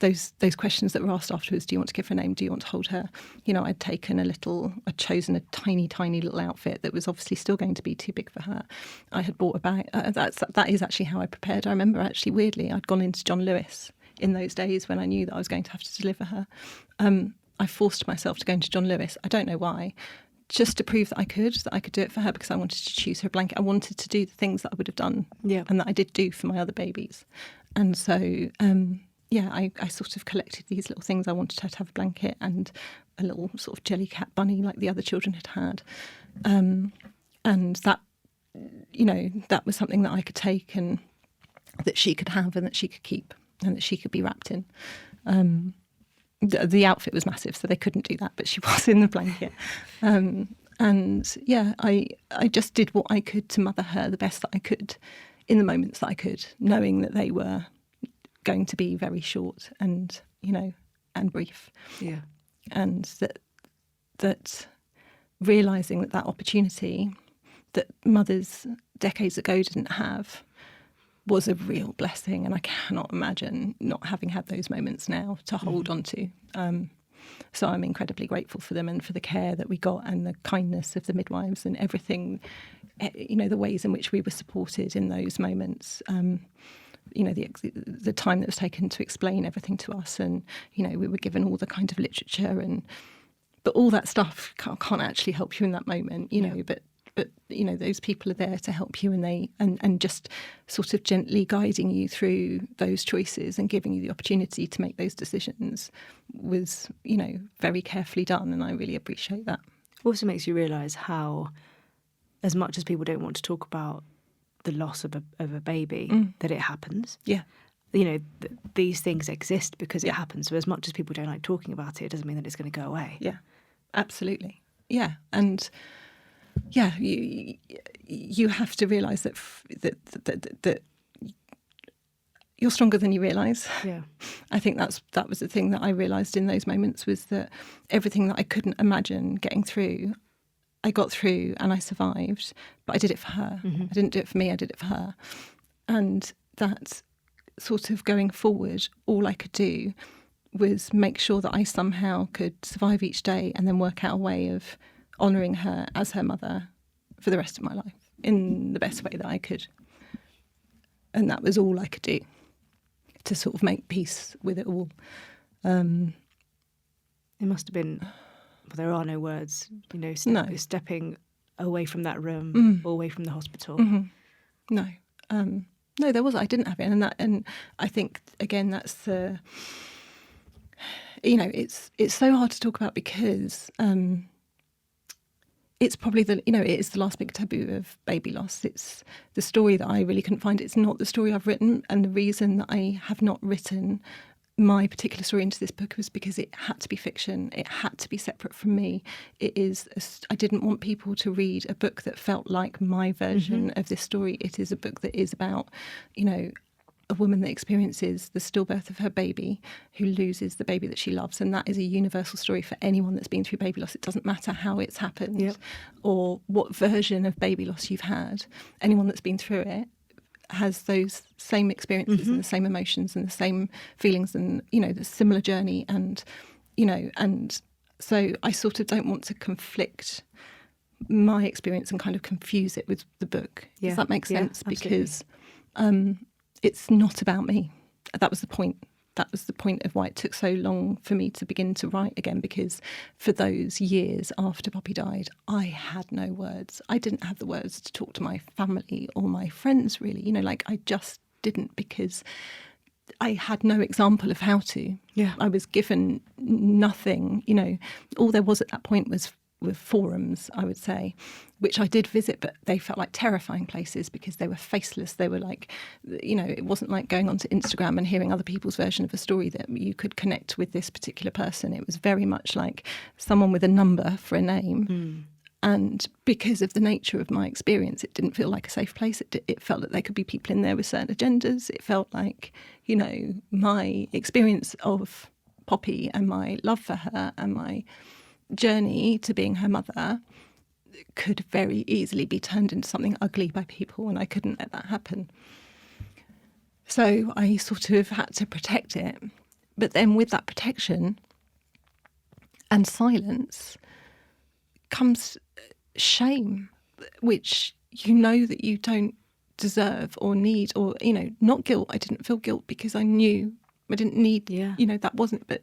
those questions that were asked afterwards, do you want to give her a name? Do you want to hold her? You know, I'd chosen a tiny, tiny little outfit that was obviously still going to be too big for her. I had bought a bag. That is actually how I prepared. I remember actually, weirdly, I'd gone into John Lewis in those days when I knew that I was going to have to deliver her. I forced myself to go into John Lewis. I don't know why, just to prove that I could do it for her, because I wanted to choose her blanket. I wanted to do the things that I would have done and that I did do for my other babies. And so, I sort of collected these little things. I wanted her to have a blanket and a little sort of jelly cat bunny like the other children had had. And that, you know, that was something that I could take and that she could have and that she could keep and that she could be wrapped in. The outfit was massive, so they couldn't do that, but she was in the blanket. I just did what I could to mother her the best that I could in the moments that I could, knowing that they were going to be very short and, you know, and brief. Yeah. And that realising that opportunity that mothers decades ago didn't have was a real blessing, and I cannot imagine not having had those moments now to hold on to. So I'm incredibly grateful for them and for the care that we got and the kindness of the midwives and everything, you know, the ways in which we were supported in those moments. You know, the time that was taken to explain everything to us, and, you know, we were given all the kind of literature, but all that stuff can't actually help you in that moment, you know, but you know, those people are there to help you, and they and just sort of gently guiding you through those choices and giving you the opportunity to make those decisions was, you know, very carefully done, and I really appreciate that. Also makes you realise how, as much as people don't want to talk about the loss of a baby, that it happens. Yeah. You know, these things exist because it happens. So as much as people don't like talking about it, it doesn't mean that it's going to go away. Yeah, absolutely. Yeah, and yeah, you have to realise that you're stronger than you realise. Yeah, I think that was the thing that I realised in those moments, was that everything that I couldn't imagine getting through, I got through and I survived. But I did it for her. I didn't do it for me. I did it for her, and that sort of going forward, all I could do was make sure that I somehow could survive each day and then work out a way of honouring her as her mother for the rest of my life in the best way that I could. And that was all I could do to sort of make peace with it all. It must have been, well, there are no words, you know, stepping away from that room or away from the hospital. Mm-hmm. No, there wasn't. I didn't have it. And I think, again, that's the, you know, it's so hard to talk about because it's probably it is the last big taboo of baby loss. It's the story that I really couldn't find. It's not the story I've written. And the reason that I have not written my particular story into this book was because it had to be fiction. It had to be separate from me. I didn't want people to read a book that felt like my version of this story. It is a book that is about, you know, a woman that experiences the stillbirth of her baby, who loses the baby that she loves. And that is a universal story for anyone that's been through baby loss. It doesn't matter how it's happened or what version of baby loss you've had. Anyone that's been through it has those same experiences and the same emotions and the same feelings and, you know, the similar journey. And, you know, and so I sort of don't want to conflict my experience and kind of confuse it with the book. Does that make sense? Because it's not about me. That was the point. That was the point of why it took so long for me to begin to write again, because for those years after Poppy died, I had no words. I didn't have the words to talk to my family or my friends, really. You know, like I just didn't, because I had no example of how to. Yeah. I was given nothing, you know. All there was at that point was forums, I would say, which I did visit, but they felt like terrifying places because they were faceless. They were like, you know, it wasn't like going onto Instagram and hearing other people's version of a story that you could connect with this particular person. It was very much like someone with a number for a name. And because of the nature of my experience, it didn't feel like a safe place. It felt that there could be people in there with certain agendas. It felt like, you know, my experience of Poppy and my love for her and my journey to being her mother could very easily be turned into something ugly by people, and I couldn't let that happen. So I sort of had to protect it. But then with that protection and silence comes shame, which you know that you don't deserve or need, or, you know, not guilt. I didn't feel guilt because I knew I didn't need, you know, that wasn't, but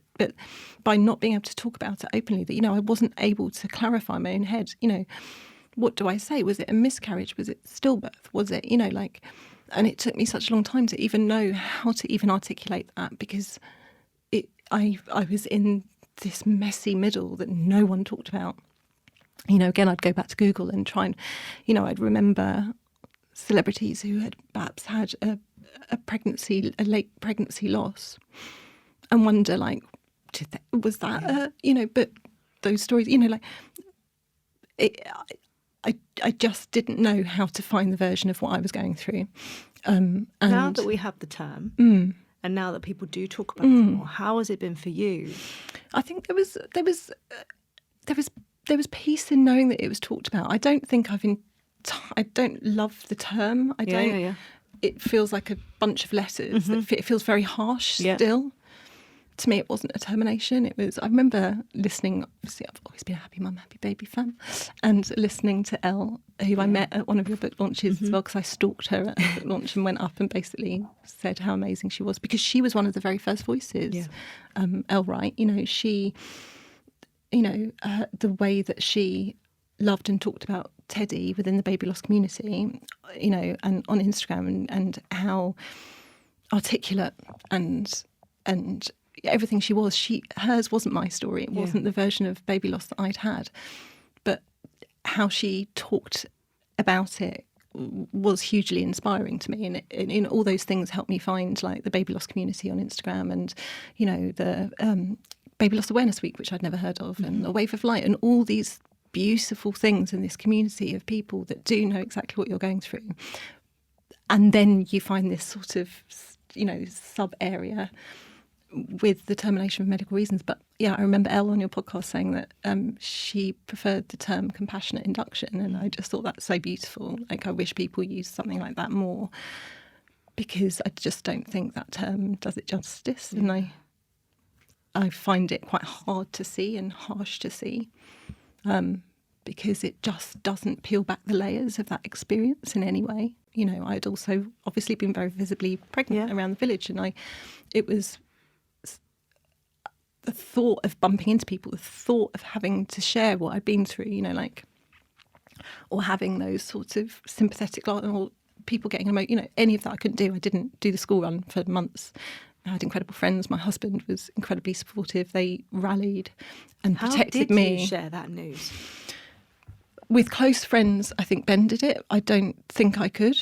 by not being able to talk about it openly, that, you know, I wasn't able to clarify my own head, you know, what do I say? Was it a miscarriage? Was it stillbirth? Was it, you know, like, and it took me such a long time to even know how to even articulate that, because I was in this messy middle that no one talked about. You know, again, I'd go back to Google and try and, you know, I'd remember celebrities who had perhaps had a late pregnancy loss, and wonder, like, was that you know, but those stories, you know, like, I just didn't know how to find the version of what I was going through. And now that we have the term, and now that people do talk about it more, how has it been for you? I think there was peace in knowing that it was talked about. I don't think I don't love the term. I don't. Yeah. It feels like a bunch of letters. It feels very harsh still. To me, it wasn't a termination. It was. I remember listening. Obviously, I've always been a Happy Mum, Happy Baby fan, and listening to Elle, who I met at one of your book launches as well, because I stalked her at a book launch and went up and basically said how amazing she was, because she was one of the very first voices. Elle Wright, you know, she, you know, the way that she loved and talked about Teddy within the baby loss community, you know, and on Instagram, and how articulate and everything she was. Hers wasn't my story. It wasn't the version of baby loss that I'd had, but how she talked about it was hugely inspiring to me. And in all those things helped me find, like, the baby loss community on Instagram, and, you know, the Baby Loss Awareness Week, which I'd never heard of, and A Wave of Light, and all these beautiful things in this community of people that do know exactly what you're going through. And then you find this sort of, you know, sub area with the termination of medical reasons. But yeah, I remember Elle on your podcast saying that she preferred the term compassionate induction, and I just thought that's so beautiful. Like, I wish people used something like that more. because I just don't think that term does it justice. And I find it quite hard to see and harsh to see, because it just doesn't peel back the layers of that experience in any way. You know, I'd also obviously been very visibly pregnant around the village, and it was the thought of bumping into people, the thought of having to share what I'd been through, you know, like, or having those sorts of sympathetic, or people getting emotional, you know, any of that I couldn't do. I didn't do the school run for months. I had incredible friends. My husband was incredibly supportive. They rallied and protected me. How did you share that news? With close friends, I think Ben did it. I don't think I could.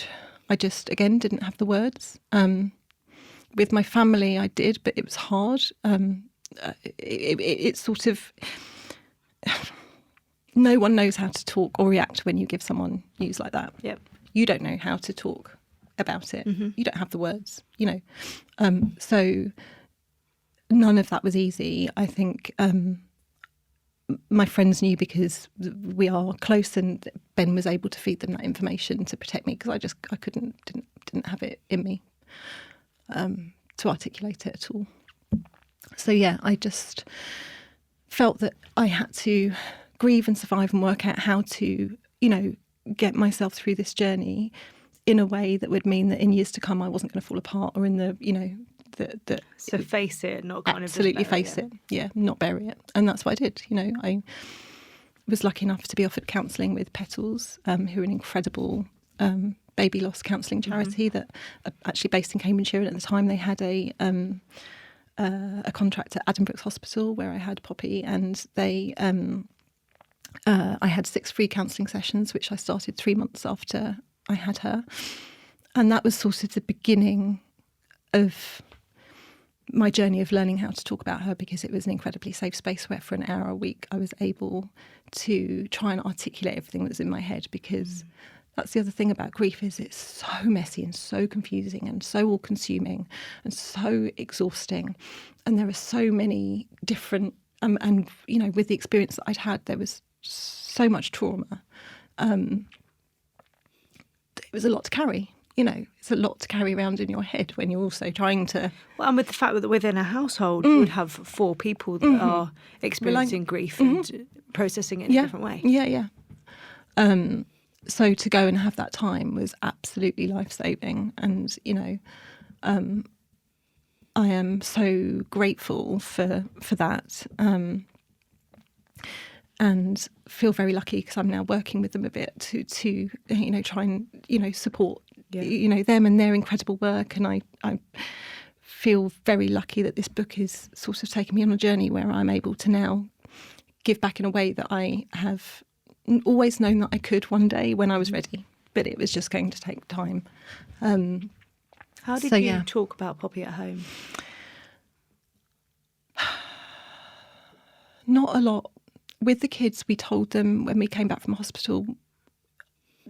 I just, again, didn't have the words. With my family, I did, but it was hard. It's sort of... No one knows how to talk or react when you give someone news like that. Yep. You don't know how to talk about it. Mm-hmm. You don't have the words, you know. So none of that was easy. I think my friends knew because we are close, and Ben was able to feed them that information to protect me, because I didn't have it in me to articulate it at all. So yeah, I just felt that I had to grieve and survive and work out how to, you know, get myself through this journey in a way that would mean that in years to come I wasn't going to fall apart, or in the, you know, so face it, not kind absolutely of face it. Yeah, not bury it. And that's what I did. You know, I was lucky enough to be offered counselling with Petals, who are an incredible baby loss counselling charity that are actually based in Cambridgeshire. And at the time they had a contract at Addenbrooke's Hospital where I had Poppy, and they I had 6 free counselling sessions, which I started 3 months after I had her. And that was sort of the beginning of my journey of learning how to talk about her, because it was an incredibly safe space where for an hour a week I was able to try and articulate everything that was in my head, because that's the other thing about grief, is it's so messy and so confusing and so all-consuming and so exhausting. And there are so many different, and, you know, with the experience that I'd had, there was so much trauma. It was a lot to carry. You know, it's a lot to carry around in your head when you're also trying to... Well, and with the fact that within a household you would have 4 people that are experiencing grief and processing it in a different way. Yeah. So to go and have that time was absolutely life-saving. And, you know, I am so grateful for that. And feel very lucky, because I'm now working with them a bit to you know, try and, you know, support you know, them and their incredible work. And I feel very lucky that this book is sort of taking me on a journey where I'm able to now give back in a way that I have always known that I could one day when I was ready, but it was just going to take time. How did you talk about Poppy at home? Not a lot. With the kids, we told them when we came back from hospital,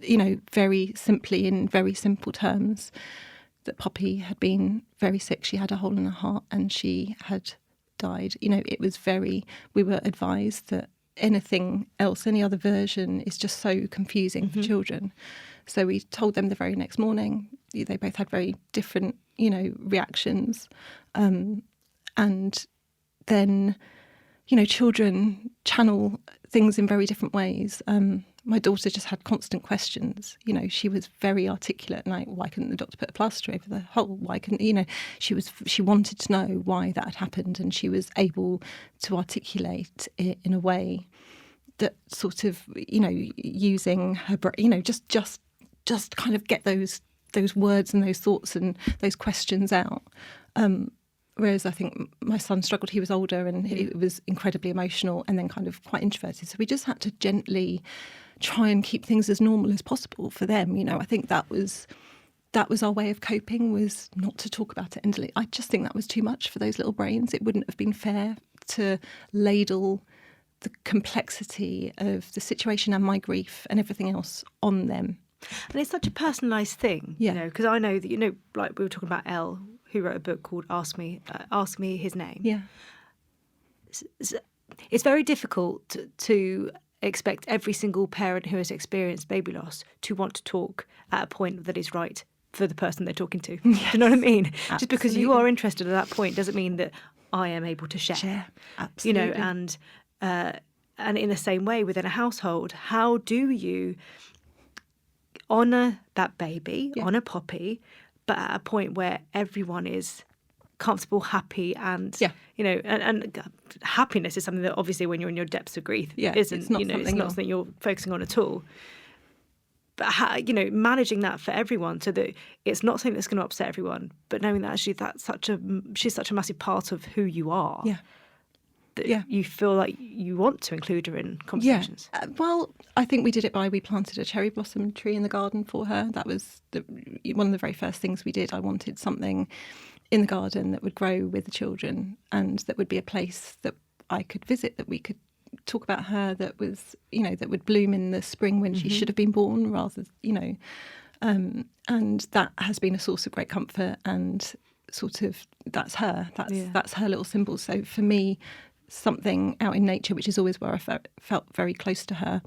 you know, very simply, in very simple terms, that Poppy had been very sick. She had a hole in her heart and she had died. You know, it was we were advised that anything else, any other version, is just so confusing for children. So we told them the very next morning. They both had very different, you know, reactions. And then, you know, children channel things in very different ways. My daughter just had constant questions. You know, she was very articulate, like, why couldn't the doctor put a plaster over the hole? Why couldn't, you know, she wanted to know why that had happened, and she was able to articulate it in a way that sort of, you know, using her brain, you know, just kind of get those words and those thoughts and those questions out. Whereas I think my son struggled. He was older and he was incredibly emotional and then kind of quite introverted. So we just had to gently try and keep things as normal as possible for them. You know, I think that was our way of coping, was not to talk about it endlessly. I just think that was too much for those little brains. It wouldn't have been fair to ladle the complexity of the situation and my grief and everything else on them. And it's such a personalised thing, you know, because I know that, you know, like we were talking about Elle, who wrote a book called Ask Me His Name. Yeah. It's very difficult to expect every single parent who has experienced baby loss to want to talk at a point that is right for the person they're talking to. Yes. Do you know what I mean? Absolutely. Just because you are interested at that point doesn't mean that I am able to share. Absolutely. You know, and in the same way within a household, how do you honour that baby, honour Poppy, but at a point where everyone is comfortable, happy, and you know, and happiness is something that obviously when you're in your depths of grief isn't, it's not it's not something you're focusing on at all. But managing that for everyone so that it's not something that's going to upset everyone, but knowing that actually she's such a massive part of who you are. That you feel like you want to include her in conversations. Well, I think we did it we planted a cherry blossom tree in the garden for her. That was one of the very first things we did. I wanted something in the garden that would grow with the children and that would be a place that I could visit, that we could talk about her, that was, that would bloom in the spring when she should have been born, rather, and that has been a source of great comfort, and sort of that's her little symbol. So for me, something out in nature, which is always where I felt very close to her,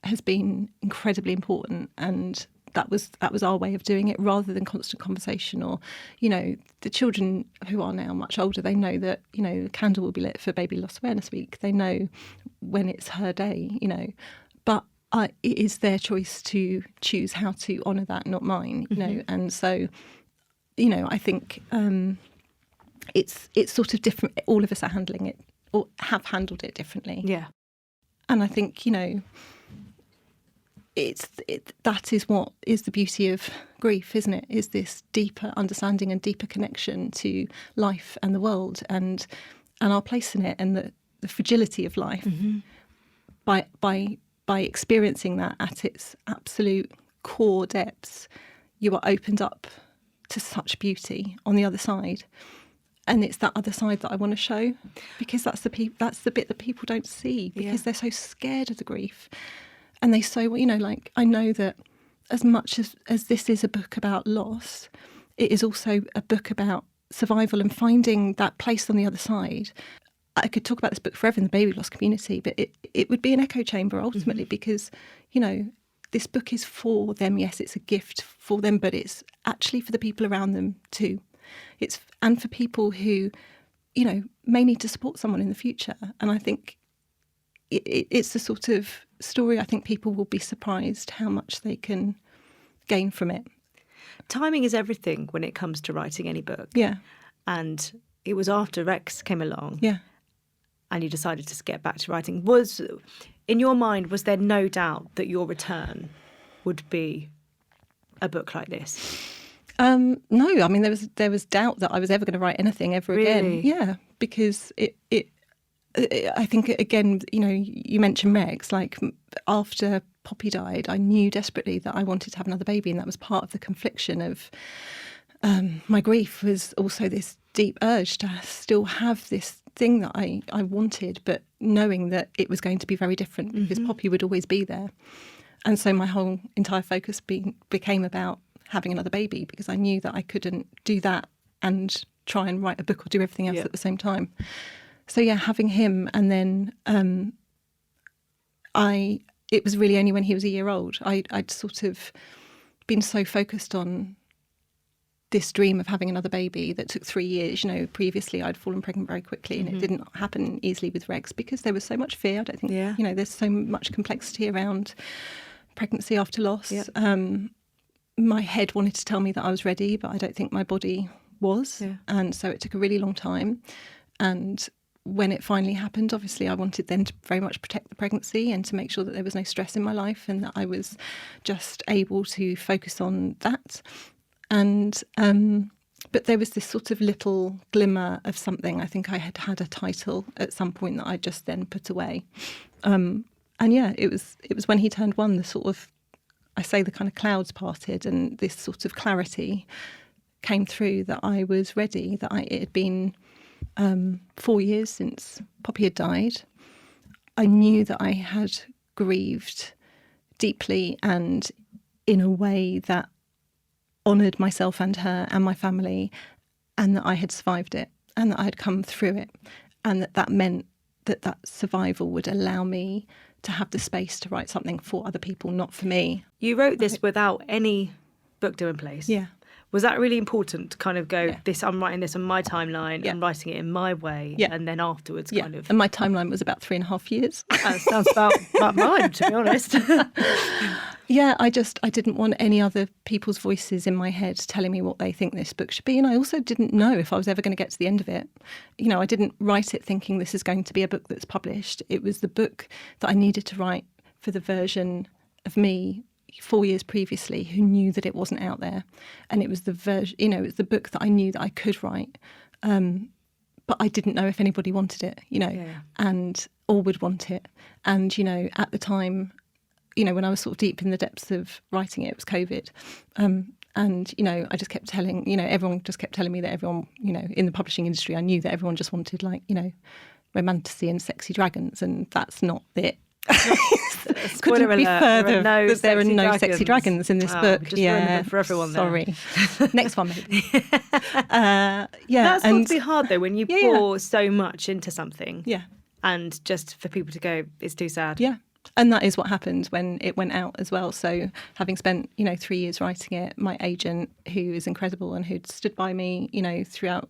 has been incredibly important, and that was our way of doing it, rather than constant conversation. Or, the children who are now much older, they know that, a candle will be lit for Baby Loss Awareness Week. They know when it's her day, but it is their choice to choose how to honour that, not mine, know. And so, I think it's sort of different. All of us are handling it, or have handled it differently. Yeah. And I think, that is what is the beauty of grief, isn't it? Is this deeper understanding and deeper connection to life and the world and our place in it, and the fragility of life. By experiencing that at its absolute core depths, you are opened up to such beauty on the other side. And it's that other side that I want to show, because that's the bit that people don't see, because they're so scared of the grief. And they say, well, I know that as much as this is a book about loss, it is also a book about survival and finding that place on the other side. I could talk about this book forever in the baby loss community, but it would be an echo chamber ultimately, because, this book is for them. Yes, it's a gift for them, but it's actually for the people around them too. And for people who, may need to support someone in the future. And I think it's the sort of story I think people will be surprised how much they can gain from it. Timing is everything when it comes to writing any book. Yeah. And it was after Rex came along. Yeah. And you decided to get back to writing. In your mind, was there no doubt that your return would be a book like this? No, I mean, there was doubt that I was ever going to write anything ever again. Yeah, because I think, again, you mentioned Rex, after Poppy died, I knew desperately that I wanted to have another baby, and that was part of the confliction of my grief, was also this deep urge to still have this thing that I wanted, but knowing that it was going to be very different, because Poppy would always be there. And so my whole entire focus became about having another baby, because I knew that I couldn't do that and try and write a book or do everything else at the same time. So having him, and then it was really only when he was a year old. I'd sort of been so focused on this dream of having another baby that took 3 years. Previously I'd fallen pregnant very quickly, and it didn't happen easily with Rex because there was so much fear. I don't think, there's so much complexity around pregnancy after loss. My head wanted to tell me that I was ready, but I don't think my body was. And so it took a really long time. And when it finally happened, obviously I wanted then to very much protect the pregnancy and to make sure that there was no stress in my life, and that I was just able to focus on that. And but there was this sort of little glimmer of something. I think I had a title at some point that I just then put away. And it was when he turned 1, the sort of, I say, the kind of clouds parted, and this sort of clarity came through that I was ready, that it had been 4 years since Poppy had died. I knew that I had grieved deeply and in a way that honoured myself and her and my family, and that I had survived it, and that I had come through it, and that meant that survival would allow me to have the space to write something for other people, not for me. You wrote this without any book deal in place. Yeah. Was that really important to kind of go, I'm writing this on my timeline, I'm writing it in my way, and then afterwards kind of... And my timeline was about 3.5 years. That sounds about mine, to be honest. Yeah, I didn't want any other people's voices in my head telling me what they think this book should be. And I also didn't know if I was ever going to get to the end of it. I didn't write it thinking this is going to be a book that's published. It was the book that I needed to write for the version of me 4 years previously who knew that it wasn't out there. And it was the version, it was the book that I knew that I could write. But I didn't know if anybody wanted it, and or would want it. And, at the time, when I was sort of deep in the depths of writing it, it was COVID. And, I just kept telling, everyone just kept telling me that everyone, in the publishing industry, I knew that everyone just wanted romantasy and sexy dragons, and that's not it. Couldn't be further that there are no sexy dragons in this book. Just them for everyone. Sorry. Next one, maybe. That's got to be hard though when you pour so much into something. Yeah. And just for people to go, it's too sad. Yeah. And that is what happened when it went out as well. So having spent, 3 years writing it, my agent, who is incredible and who'd stood by me, throughout,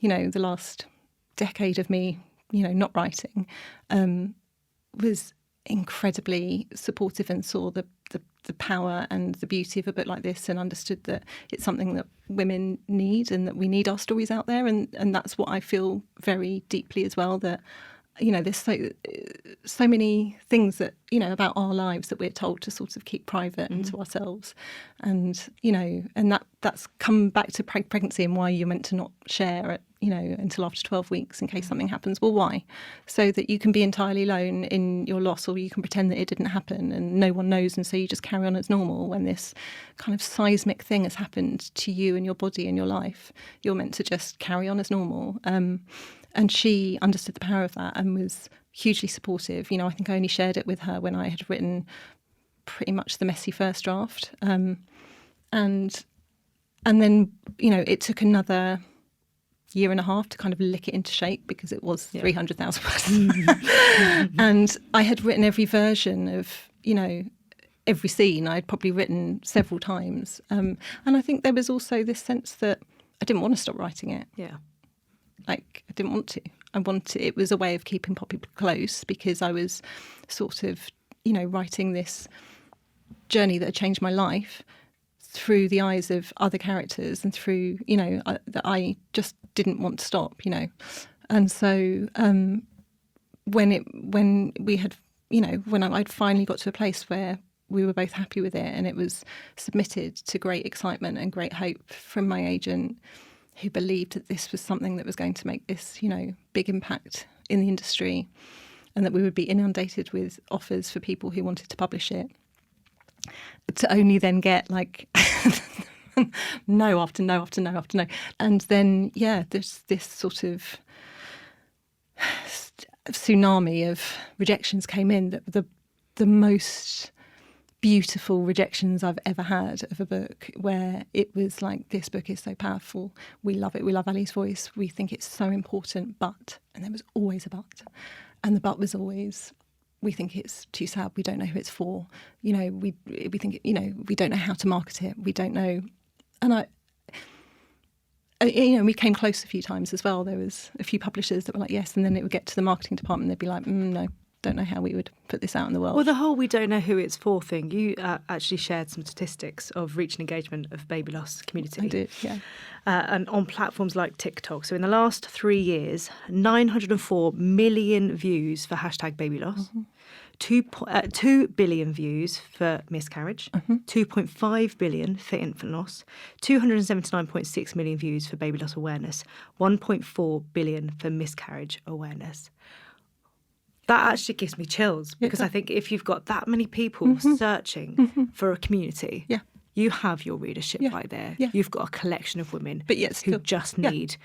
the last decade of me, not writing, was incredibly supportive and saw the power and the beauty of a book like this and understood that it's something that women need and that we need our stories out there. And that's what I feel very deeply as well, that, there's so many things that, about our lives that we're told to sort of keep private and to ourselves. And, and that's come back to pregnancy and why you're meant to not share it, until after 12 weeks in case something happens. Well, why? So that you can be entirely alone in your loss, or you can pretend that it didn't happen and no one knows, and so you just carry on as normal. When this kind of seismic thing has happened to you and your body and your life, you're meant to just carry on as normal. And she understood the power of that and was hugely supportive. I think I only shared it with her when I had written pretty much the messy first draft. And then, it took another year and a half to kind of lick it into shape because it was 300,000 words. And I had written every version of, every scene I'd probably written several times. And I think there was also this sense that I didn't want to stop writing it. Yeah. I didn't want to. It was a way of keeping Poppy close because I was sort of, writing this journey that had changed my life through the eyes of other characters and through, that I just didn't want to stop, And so when we had, when I'd finally got to a place where we were both happy with it and it was submitted to great excitement and great hope from my agent, who believed that this was something that was going to make this, big impact in the industry and that we would be inundated with offers for people who wanted to publish it, to only then get no after no after no after no. And then, there's this sort of tsunami of rejections came in, that the most beautiful rejections I've ever had of a book, where it was like, this book is so powerful, we love it, we love Ali's voice, we think it's so important, but, and there was always a but, and the but was always, we think it's too sad, we don't know who it's for, we think, we don't know how to market it, we don't know. And we came close a few times as well. There was a few publishers that were like, yes, and then it would get to the marketing department and they'd be like, no, don't know how we would put this out in the world. Well, the whole we don't know who it's for thing, you actually shared some statistics of reach and engagement of baby loss community. I did, yeah. And on platforms like TikTok. So in the last 3 years, 904 million views for hashtag baby loss, 2 billion views for miscarriage, 2.5 billion for infant loss, 279.6 million views for baby loss awareness, 1.4 billion for miscarriage awareness. That actually gives me chills because I think if you've got that many people searching for a community, you have your readership right there. Yeah. You've got a collection of women who just need,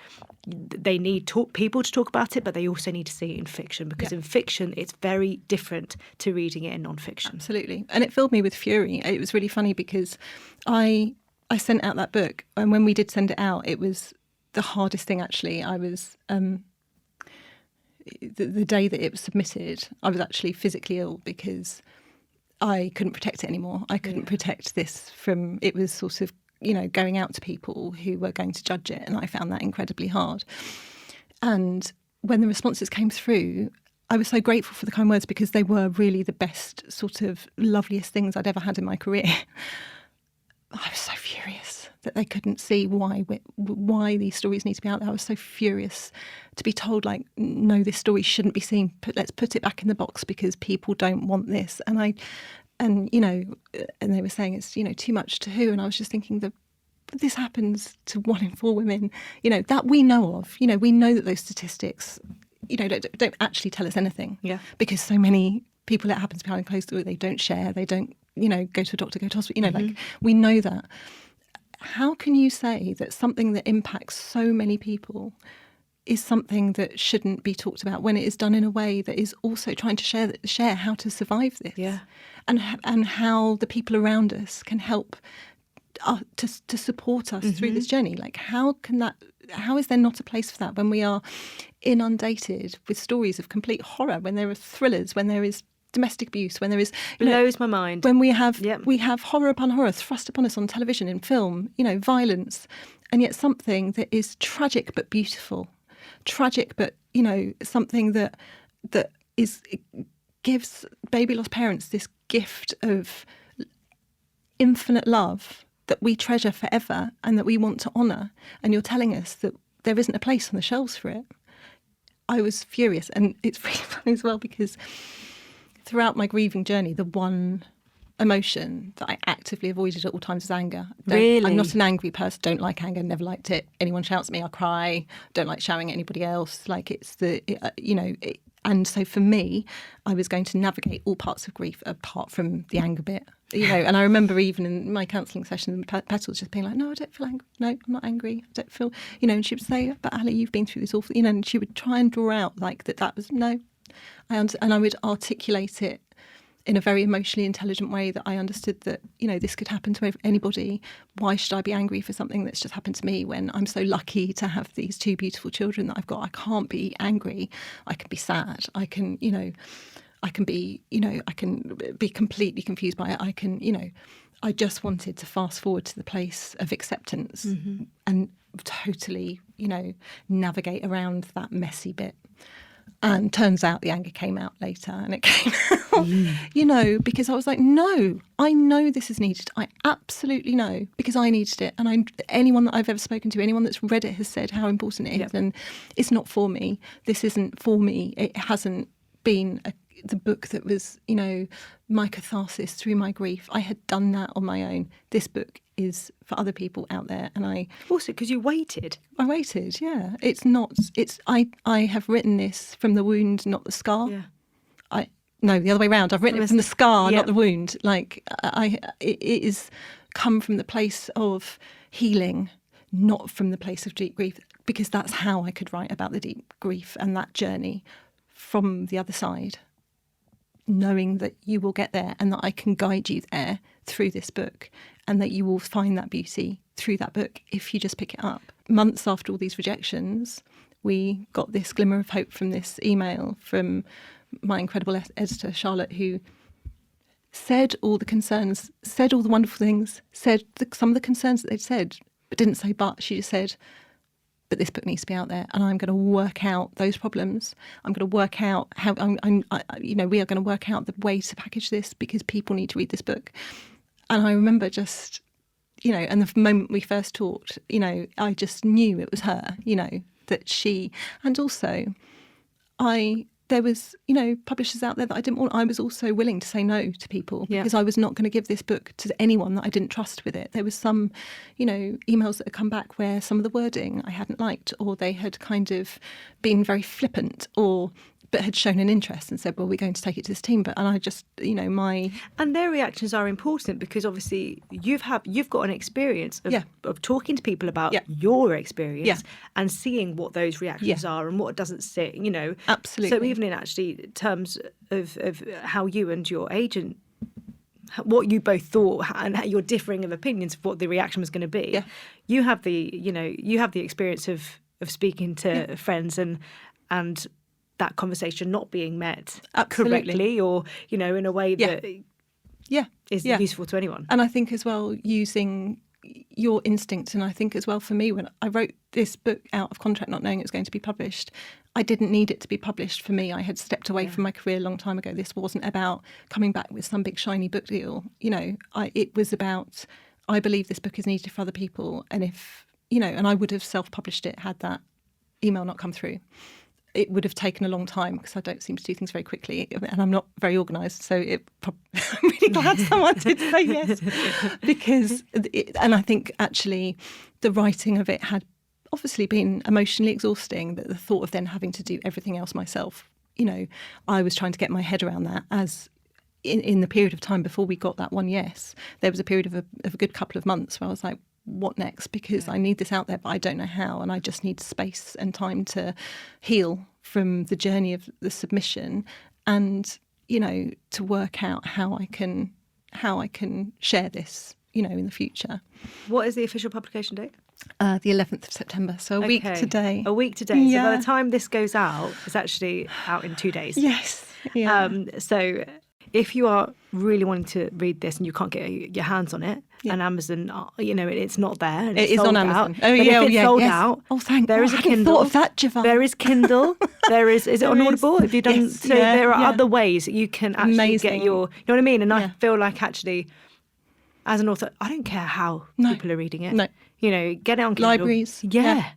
they need people to talk about it, but they also need to see it in fiction because in fiction it's very different to reading it in non-fiction. Absolutely. And it filled me with fury. It was really funny because I sent out that book, and when we did send it out, it was the hardest thing actually. I was... The day that it was submitted, I was actually physically ill because I couldn't protect it anymore. I couldn't protect this from, it was sort of going out to people who were going to judge it, and I found that incredibly hard. And when the responses came through, I was so grateful for the kind words, because they were really the best, sort of loveliest things I'd ever had in my career. I was so furious that they couldn't see why these stories need to be out there. I was so furious to be told, like, no, this story shouldn't be seen. Let's put it back in the box because people don't want this. And they were saying it's, too much to who? And I was just thinking that this happens to 1 in 4 women, that we know of. We know that those statistics, don't actually tell us anything. Yeah. Because so many people, it happens behind closed doors, they don't share, they don't, go to a doctor, go to hospital, like, we know that. How can you say that something that impacts so many people is something that shouldn't be talked about, when it is done in a way that is also trying to share how to survive this, and how the people around us can help to support us through this journey? Like, how is there not a place for that when we are inundated with stories of complete horror, when there are thrillers, when there is domestic abuse, when there is blows my mind, when we have horror upon horror thrust upon us on television, in film, violence, and yet something that is tragic but beautiful, tragic but something that gives baby lost parents this gift of infinite love that we treasure forever and that we want to honour, and you're telling us that there isn't a place on the shelves for it. I was furious. And it's really funny as well, because throughout my grieving journey, the one emotion that I actively avoided at all times was anger. Really? I'm not an angry person, don't like anger, never liked it. Anyone shouts at me, I cry, don't like shouting at anybody else. Like, it's and so for me, I was going to navigate all parts of grief apart from the anger bit. And I remember even in my counselling session, Petals just being like, no, I don't feel angry. No, I'm not angry. I don't feel, and she would say, but Ali, you've been through this awful, and she would try and draw out like that was, no. And I would articulate it in a very emotionally intelligent way, that I understood that, this could happen to anybody. Why should I be angry for something that's just happened to me when I'm so lucky to have these 2 beautiful children that I've got? I can't be angry. I can be sad. I can, I can be completely confused by it. I can, I just wanted to fast forward to the place of acceptance and totally, navigate around that messy bit. And turns out the anger came out later, and it came out, because I was like, no, I know this is needed. I absolutely know, because I needed it. And anyone that I've ever spoken to, anyone that's read it has said how important it is. Yep. And it's not for me. This isn't for me. It hasn't been the book that was, my catharsis through my grief. I had done that on my own. This book is for other people out there. And I also, because you waited. I waited, yeah. I have written this from the wound, not the scar. Yeah. No, the other way around. I've written it from the scar, not the wound. Like, it is come from the place of healing, not from the place of deep grief, because that's how I could write about the deep grief and that journey from the other side, knowing that you will get there and that I can guide you there through this book, and that you will find that beauty through that book if you just pick it up. Months after all these rejections, we got this glimmer of hope from this email from my incredible editor, Charlotte, who said all the concerns, said all the wonderful things, said some of the concerns that they'd said, but didn't say but. She just said, but this book needs to be out there, and I'm going to work out those problems. I'm going to work out how, we are going to work out the way to package this, because people need to read this book. And I remember just, and the moment we first talked, I just knew it was her, that she, and also there was, publishers out there that I didn't want. I was also willing to say no to people, because I was not going to give this book to anyone that I didn't trust with it. There was some, emails that had come back where some of the wording I hadn't liked, or they had kind of been very flippant, but had shown an interest and said, well, we're going to take it to this team. And I just, And their reactions are important, because obviously you've got an experience of talking to people about your experience and seeing what those reactions are and what doesn't sit, Absolutely. So even in actually terms of how you and your agent, what you both thought and your differing of opinions of what the reaction was going to be, you have the experience of speaking to friends and that conversation not being met correctly, or in a way that is useful to anyone. And I think as well, using your instinct. And I think as well for me, when I wrote this book out of contract, not knowing it was going to be published, I didn't need it to be published for me. I had stepped away from my career a long time ago. This wasn't about coming back with some big shiny book deal. It was about, I believe this book is needed for other people. And if, and I would have self-published it had that email not come through. It would have taken a long time because I don't seem to do things very quickly and I'm not very organised. So I'm really glad someone did say yes and I think actually the writing of it had obviously been emotionally exhausting, that the thought of then having to do everything else myself, I was trying to get my head around that as in the period of time before we got that one yes, there was a period of a good couple of months where I was like, what next? Because I need this out there, but I don't know how, and I just need space and time to heal from the journey of the submission, and to work out how I can share this, in the future. What is the official publication date? The 11th of September, so a week today. A week today. Yeah. So by the time this goes out, it's actually out in 2 days. Yes. Yeah. So if you are really wanting to read this and you can't get your hands on it, and Amazon, it's not there. And it is on Amazon. Oh, yeah. If it's sold out. Oh, thank God. There is a Kindle. Thought of that, Giovanna. There is Kindle. Is it on Audible? Have you done? Yes, so there are other ways that you can actually get your, you know what I mean? And I feel like actually, as an author, I don't care how people are reading it. No. Get it on Kindle. Libraries. Yeah.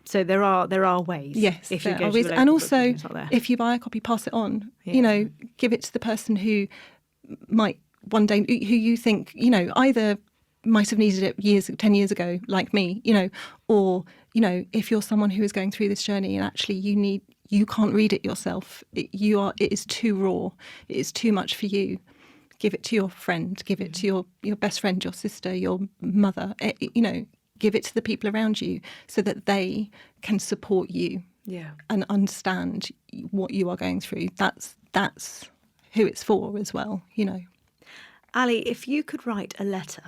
So there are ways. Yes, if you go always. To And also, if you buy a copy, pass it on. Yeah. Give it to the person who might one day, who you think, either might have needed it 10 years ago, like me, or, if you're someone who is going through this journey and actually you can't read it yourself, it is too raw, it is too much for you. Give it to your friend, give it to your best friend, your sister, your mother, give it to the people around you so that they can support you and understand what you are going through. That's who it's for as well, Ali, if you could write a letter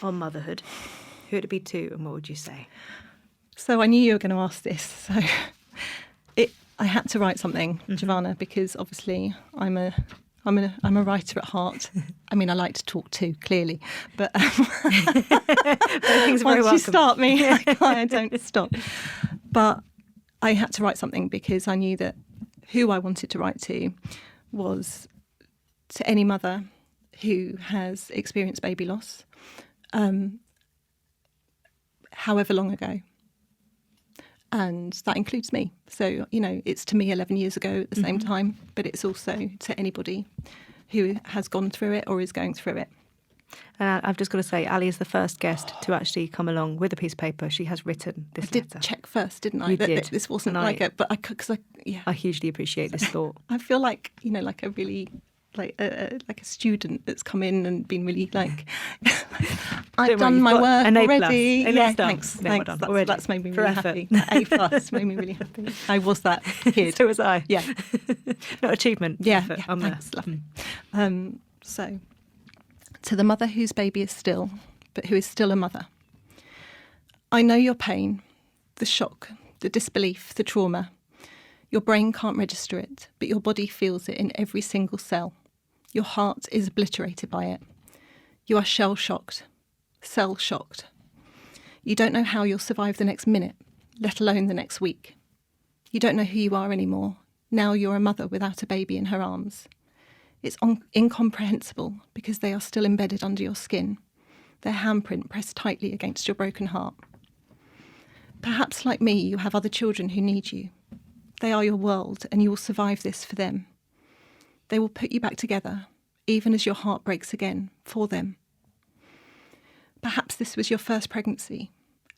on motherhood, who would it be to and what would you say? So I knew you were going to ask this. So I had to write something, Giovanna, because obviously I'm a writer at heart. I mean, I like to talk too, clearly, but once you start me, I don't stop. But I had to write something because I knew that who I wanted to write to was to any mother who has experienced baby loss, however long ago. And that includes me. So, it's to me 11 years ago at the same time, but it's also to anybody who has gone through it or is going through it. And I've just got to say, Ali is the first guest to actually come along with a piece of paper. She has written this letter. I did check first, didn't I? You did. This wasn't I hugely appreciate this thought. I feel like, like a really... like a student that's come in and been really I've done my work already. Yeah, thanks. Well That's made me really happy. A+ made me really happy. I was that kid. So was I. Yeah. Not achievement. Yeah. Thanks. Lovely. So, to the mother whose baby is still, but who is still a mother. I know your pain, the shock, the disbelief, the trauma. Your brain can't register it, but your body feels it in every single cell. Your heart is obliterated by it. You are shell-shocked, cell-shocked. You don't know how you'll survive the next minute, let alone the next week. You don't know who you are anymore. Now you're a mother without a baby in her arms. It's incomprehensible because they are still embedded under your skin, their handprint pressed tightly against your broken heart. Perhaps like me, you have other children who need you. They are your world, and you will survive this for them. They will put you back together, even as your heart breaks again, for them. Perhaps this was your first pregnancy,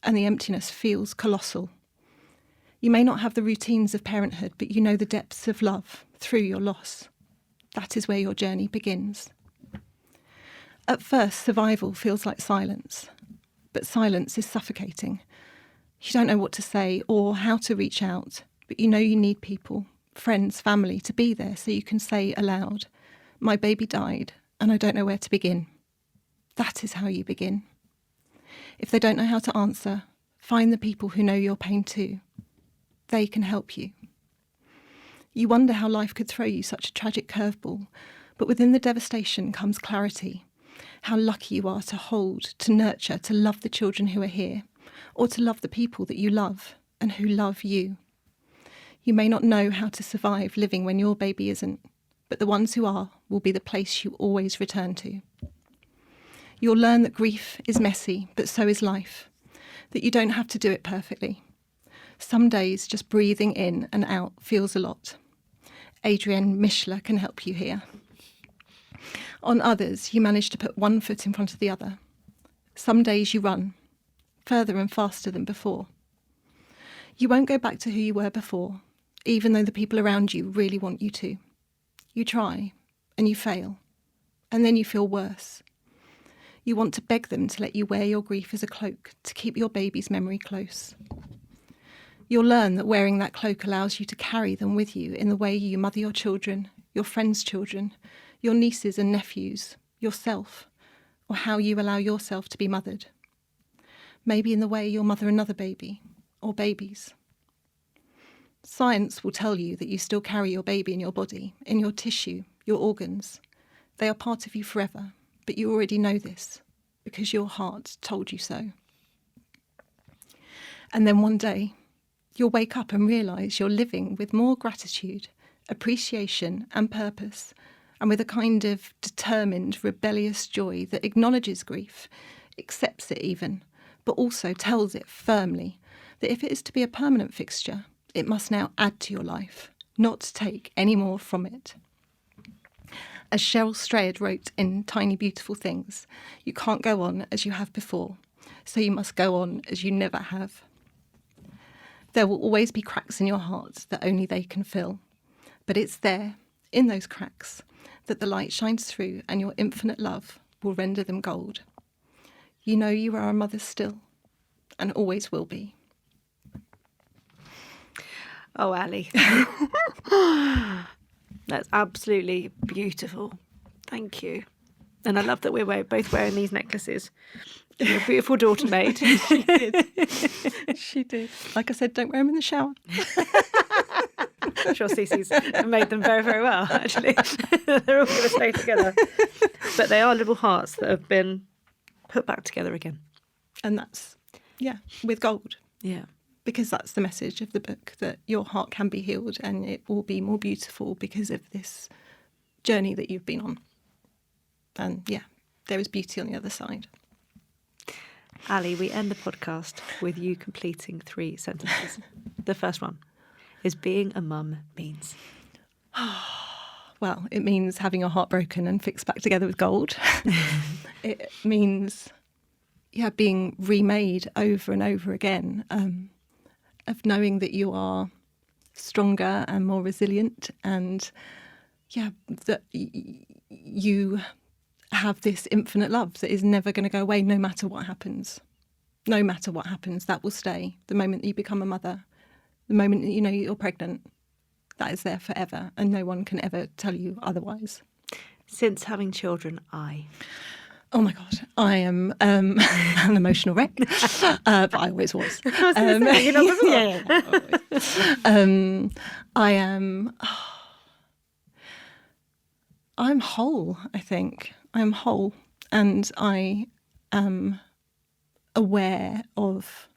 and the emptiness feels colossal. You may not have the routines of parenthood, but you know the depths of love through your loss. That is where your journey begins. At first, survival feels like silence, but silence is suffocating. You don't know what to say or how to reach out, but you know you need people, friends, family, to be there so you can say aloud, "My baby died, and I don't know where to begin." That is how you begin. If they don't know how to answer, find the people who know your pain too. They can help you. You wonder how life could throw you such a tragic curveball, but within the devastation comes clarity, how lucky you are to hold, to nurture, to love the children who are here, or to love the people that you love and who love you. You may not know how to survive living when your baby isn't, but the ones who are will be the place you always return to. You'll learn that grief is messy, but so is life, that you don't have to do it perfectly. Some days just breathing in and out feels a lot. Adrienne Mishler can help you here. On others, you manage to put one foot in front of the other. Some days you run, further and faster than before. You won't go back to who you were before, even though the people around you really want you to. You try, and you fail, and then you feel worse. You want to beg them to let you wear your grief as a cloak to keep your baby's memory close. You'll learn that wearing that cloak allows you to carry them with you in the way you mother your children, your friends' children, your nieces and nephews, yourself, or how you allow yourself to be mothered. Maybe in the way you'll mother another baby, or babies. Science will tell you that you still carry your baby in your body, in your tissue, your organs. They are part of you forever, but you already know this because your heart told you so. And then one day, you'll wake up and realise you're living with more gratitude, appreciation and purpose, and with a kind of determined, rebellious joy that acknowledges grief, accepts it even, but also tells it firmly that if it is to be a permanent fixture, it must now add to your life, not take any more from it. As Cheryl Strayed wrote in Tiny Beautiful Things, you can't go on as you have before, so you must go on as you never have. There will always be cracks in your heart that only they can fill, but it's there, in those cracks, that the light shines through and your infinite love will render them gold. You know you are a mother still, and always will be. Oh, Ali. That's absolutely beautiful. Thank you. And I love that we're both wearing these necklaces. Your beautiful daughter made. She did. She did. Like I said, don't wear them in the shower. I'm sure Cece's made them very, very well, actually. They're all going to stay together. But they are little hearts that have been put back together again. And that's, with gold. Yeah. Because that's the message of the book, that your heart can be healed and it will be more beautiful because of this journey that you've been on. And there is beauty on the other side. Ali, we end the podcast with you completing 3 sentences. The first one is being a mum means. Well, it means having your heart broken and fixed back together with gold. It means, being remade over and over again, of knowing that you are stronger and more resilient, and that you have this infinite love that is never going to go away no matter what happens. No matter what happens, that will stay. The moment that you become a mother, the moment that you know you're pregnant, that is there forever, and no one can ever tell you otherwise. Since having children, Oh my God, I am an emotional wreck, but I always was. I'm whole, I think. I'm whole, and I am aware of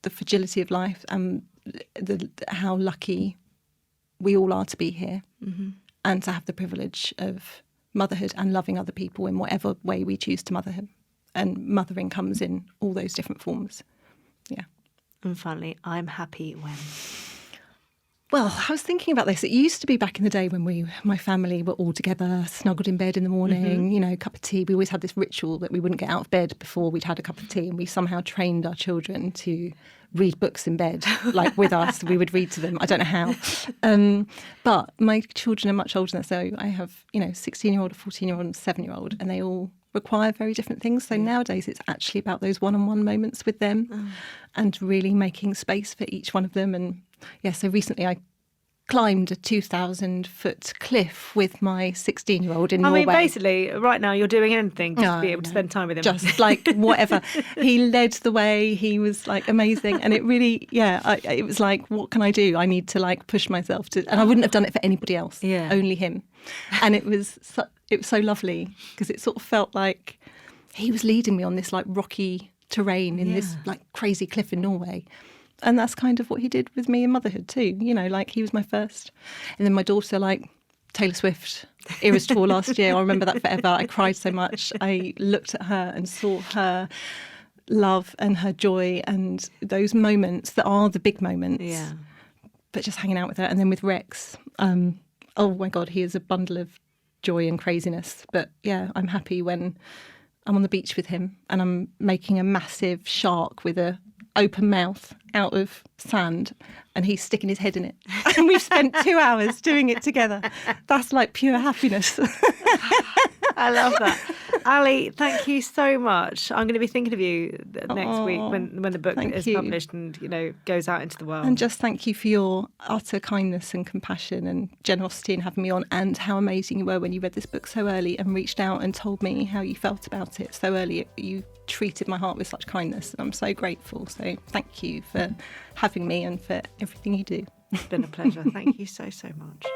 the fragility of life and how lucky we all are to be here, and to have the privilege of motherhood and loving other people in whatever way we choose to mother him. And mothering comes in all those different forms. Yeah. And finally, I'm happy when... Well, I was thinking about this. It used to be back in the day when my family were all together, snuggled in bed in the morning, cup of tea. We always had this ritual that we wouldn't get out of bed before we'd had a cup of tea, and we somehow trained our children to read books in bed, like with us. We would read to them. I don't know how. But my children are much older than that. So I have, 16-year-old, a 14-year-old and a 7-year-old, and they all require very different things. So nowadays it's actually about those one-on-one moments with them and really making space for each one of them. And so recently I climbed a 2,000-foot cliff with my 16-year-old in Norway. I mean, basically, right now you're doing anything to be able to spend time with him. Just like whatever. He led the way. He was like amazing. And it really, it was like, what can I do? I need to like push myself to, and I wouldn't have done it for anybody else, only him. And it was it was so lovely because it sort of felt like he was leading me on this like rocky terrain in this like crazy cliff in Norway. And that's kind of what he did with me in motherhood too. You know, like he was my first. And then my daughter, like Taylor Swift, Eras Tour last year. I remember that forever. I cried so much. I looked at her and saw her love and her joy and those moments that are the big moments. Yeah. But just hanging out with her. And then with Rex, oh my God, he is a bundle of joy and craziness. But yeah, I'm happy when I'm on the beach with him and I'm making a massive shark with a open mouth out of sand and he's sticking his head in it. And we've spent 2 hours doing it together. That's like pure happiness. I love that. Ali, thank you so much. I'm going to be thinking of you next week when the book is published and, you know, goes out into the world. And just thank you for your utter kindness and compassion and generosity in having me on, and how amazing you were when you read this book so early and reached out and told me how you felt about it so early. You treated my heart with such kindness and I'm so grateful. So thank you for having me and for everything you do. It's been a pleasure. Thank you so, so much.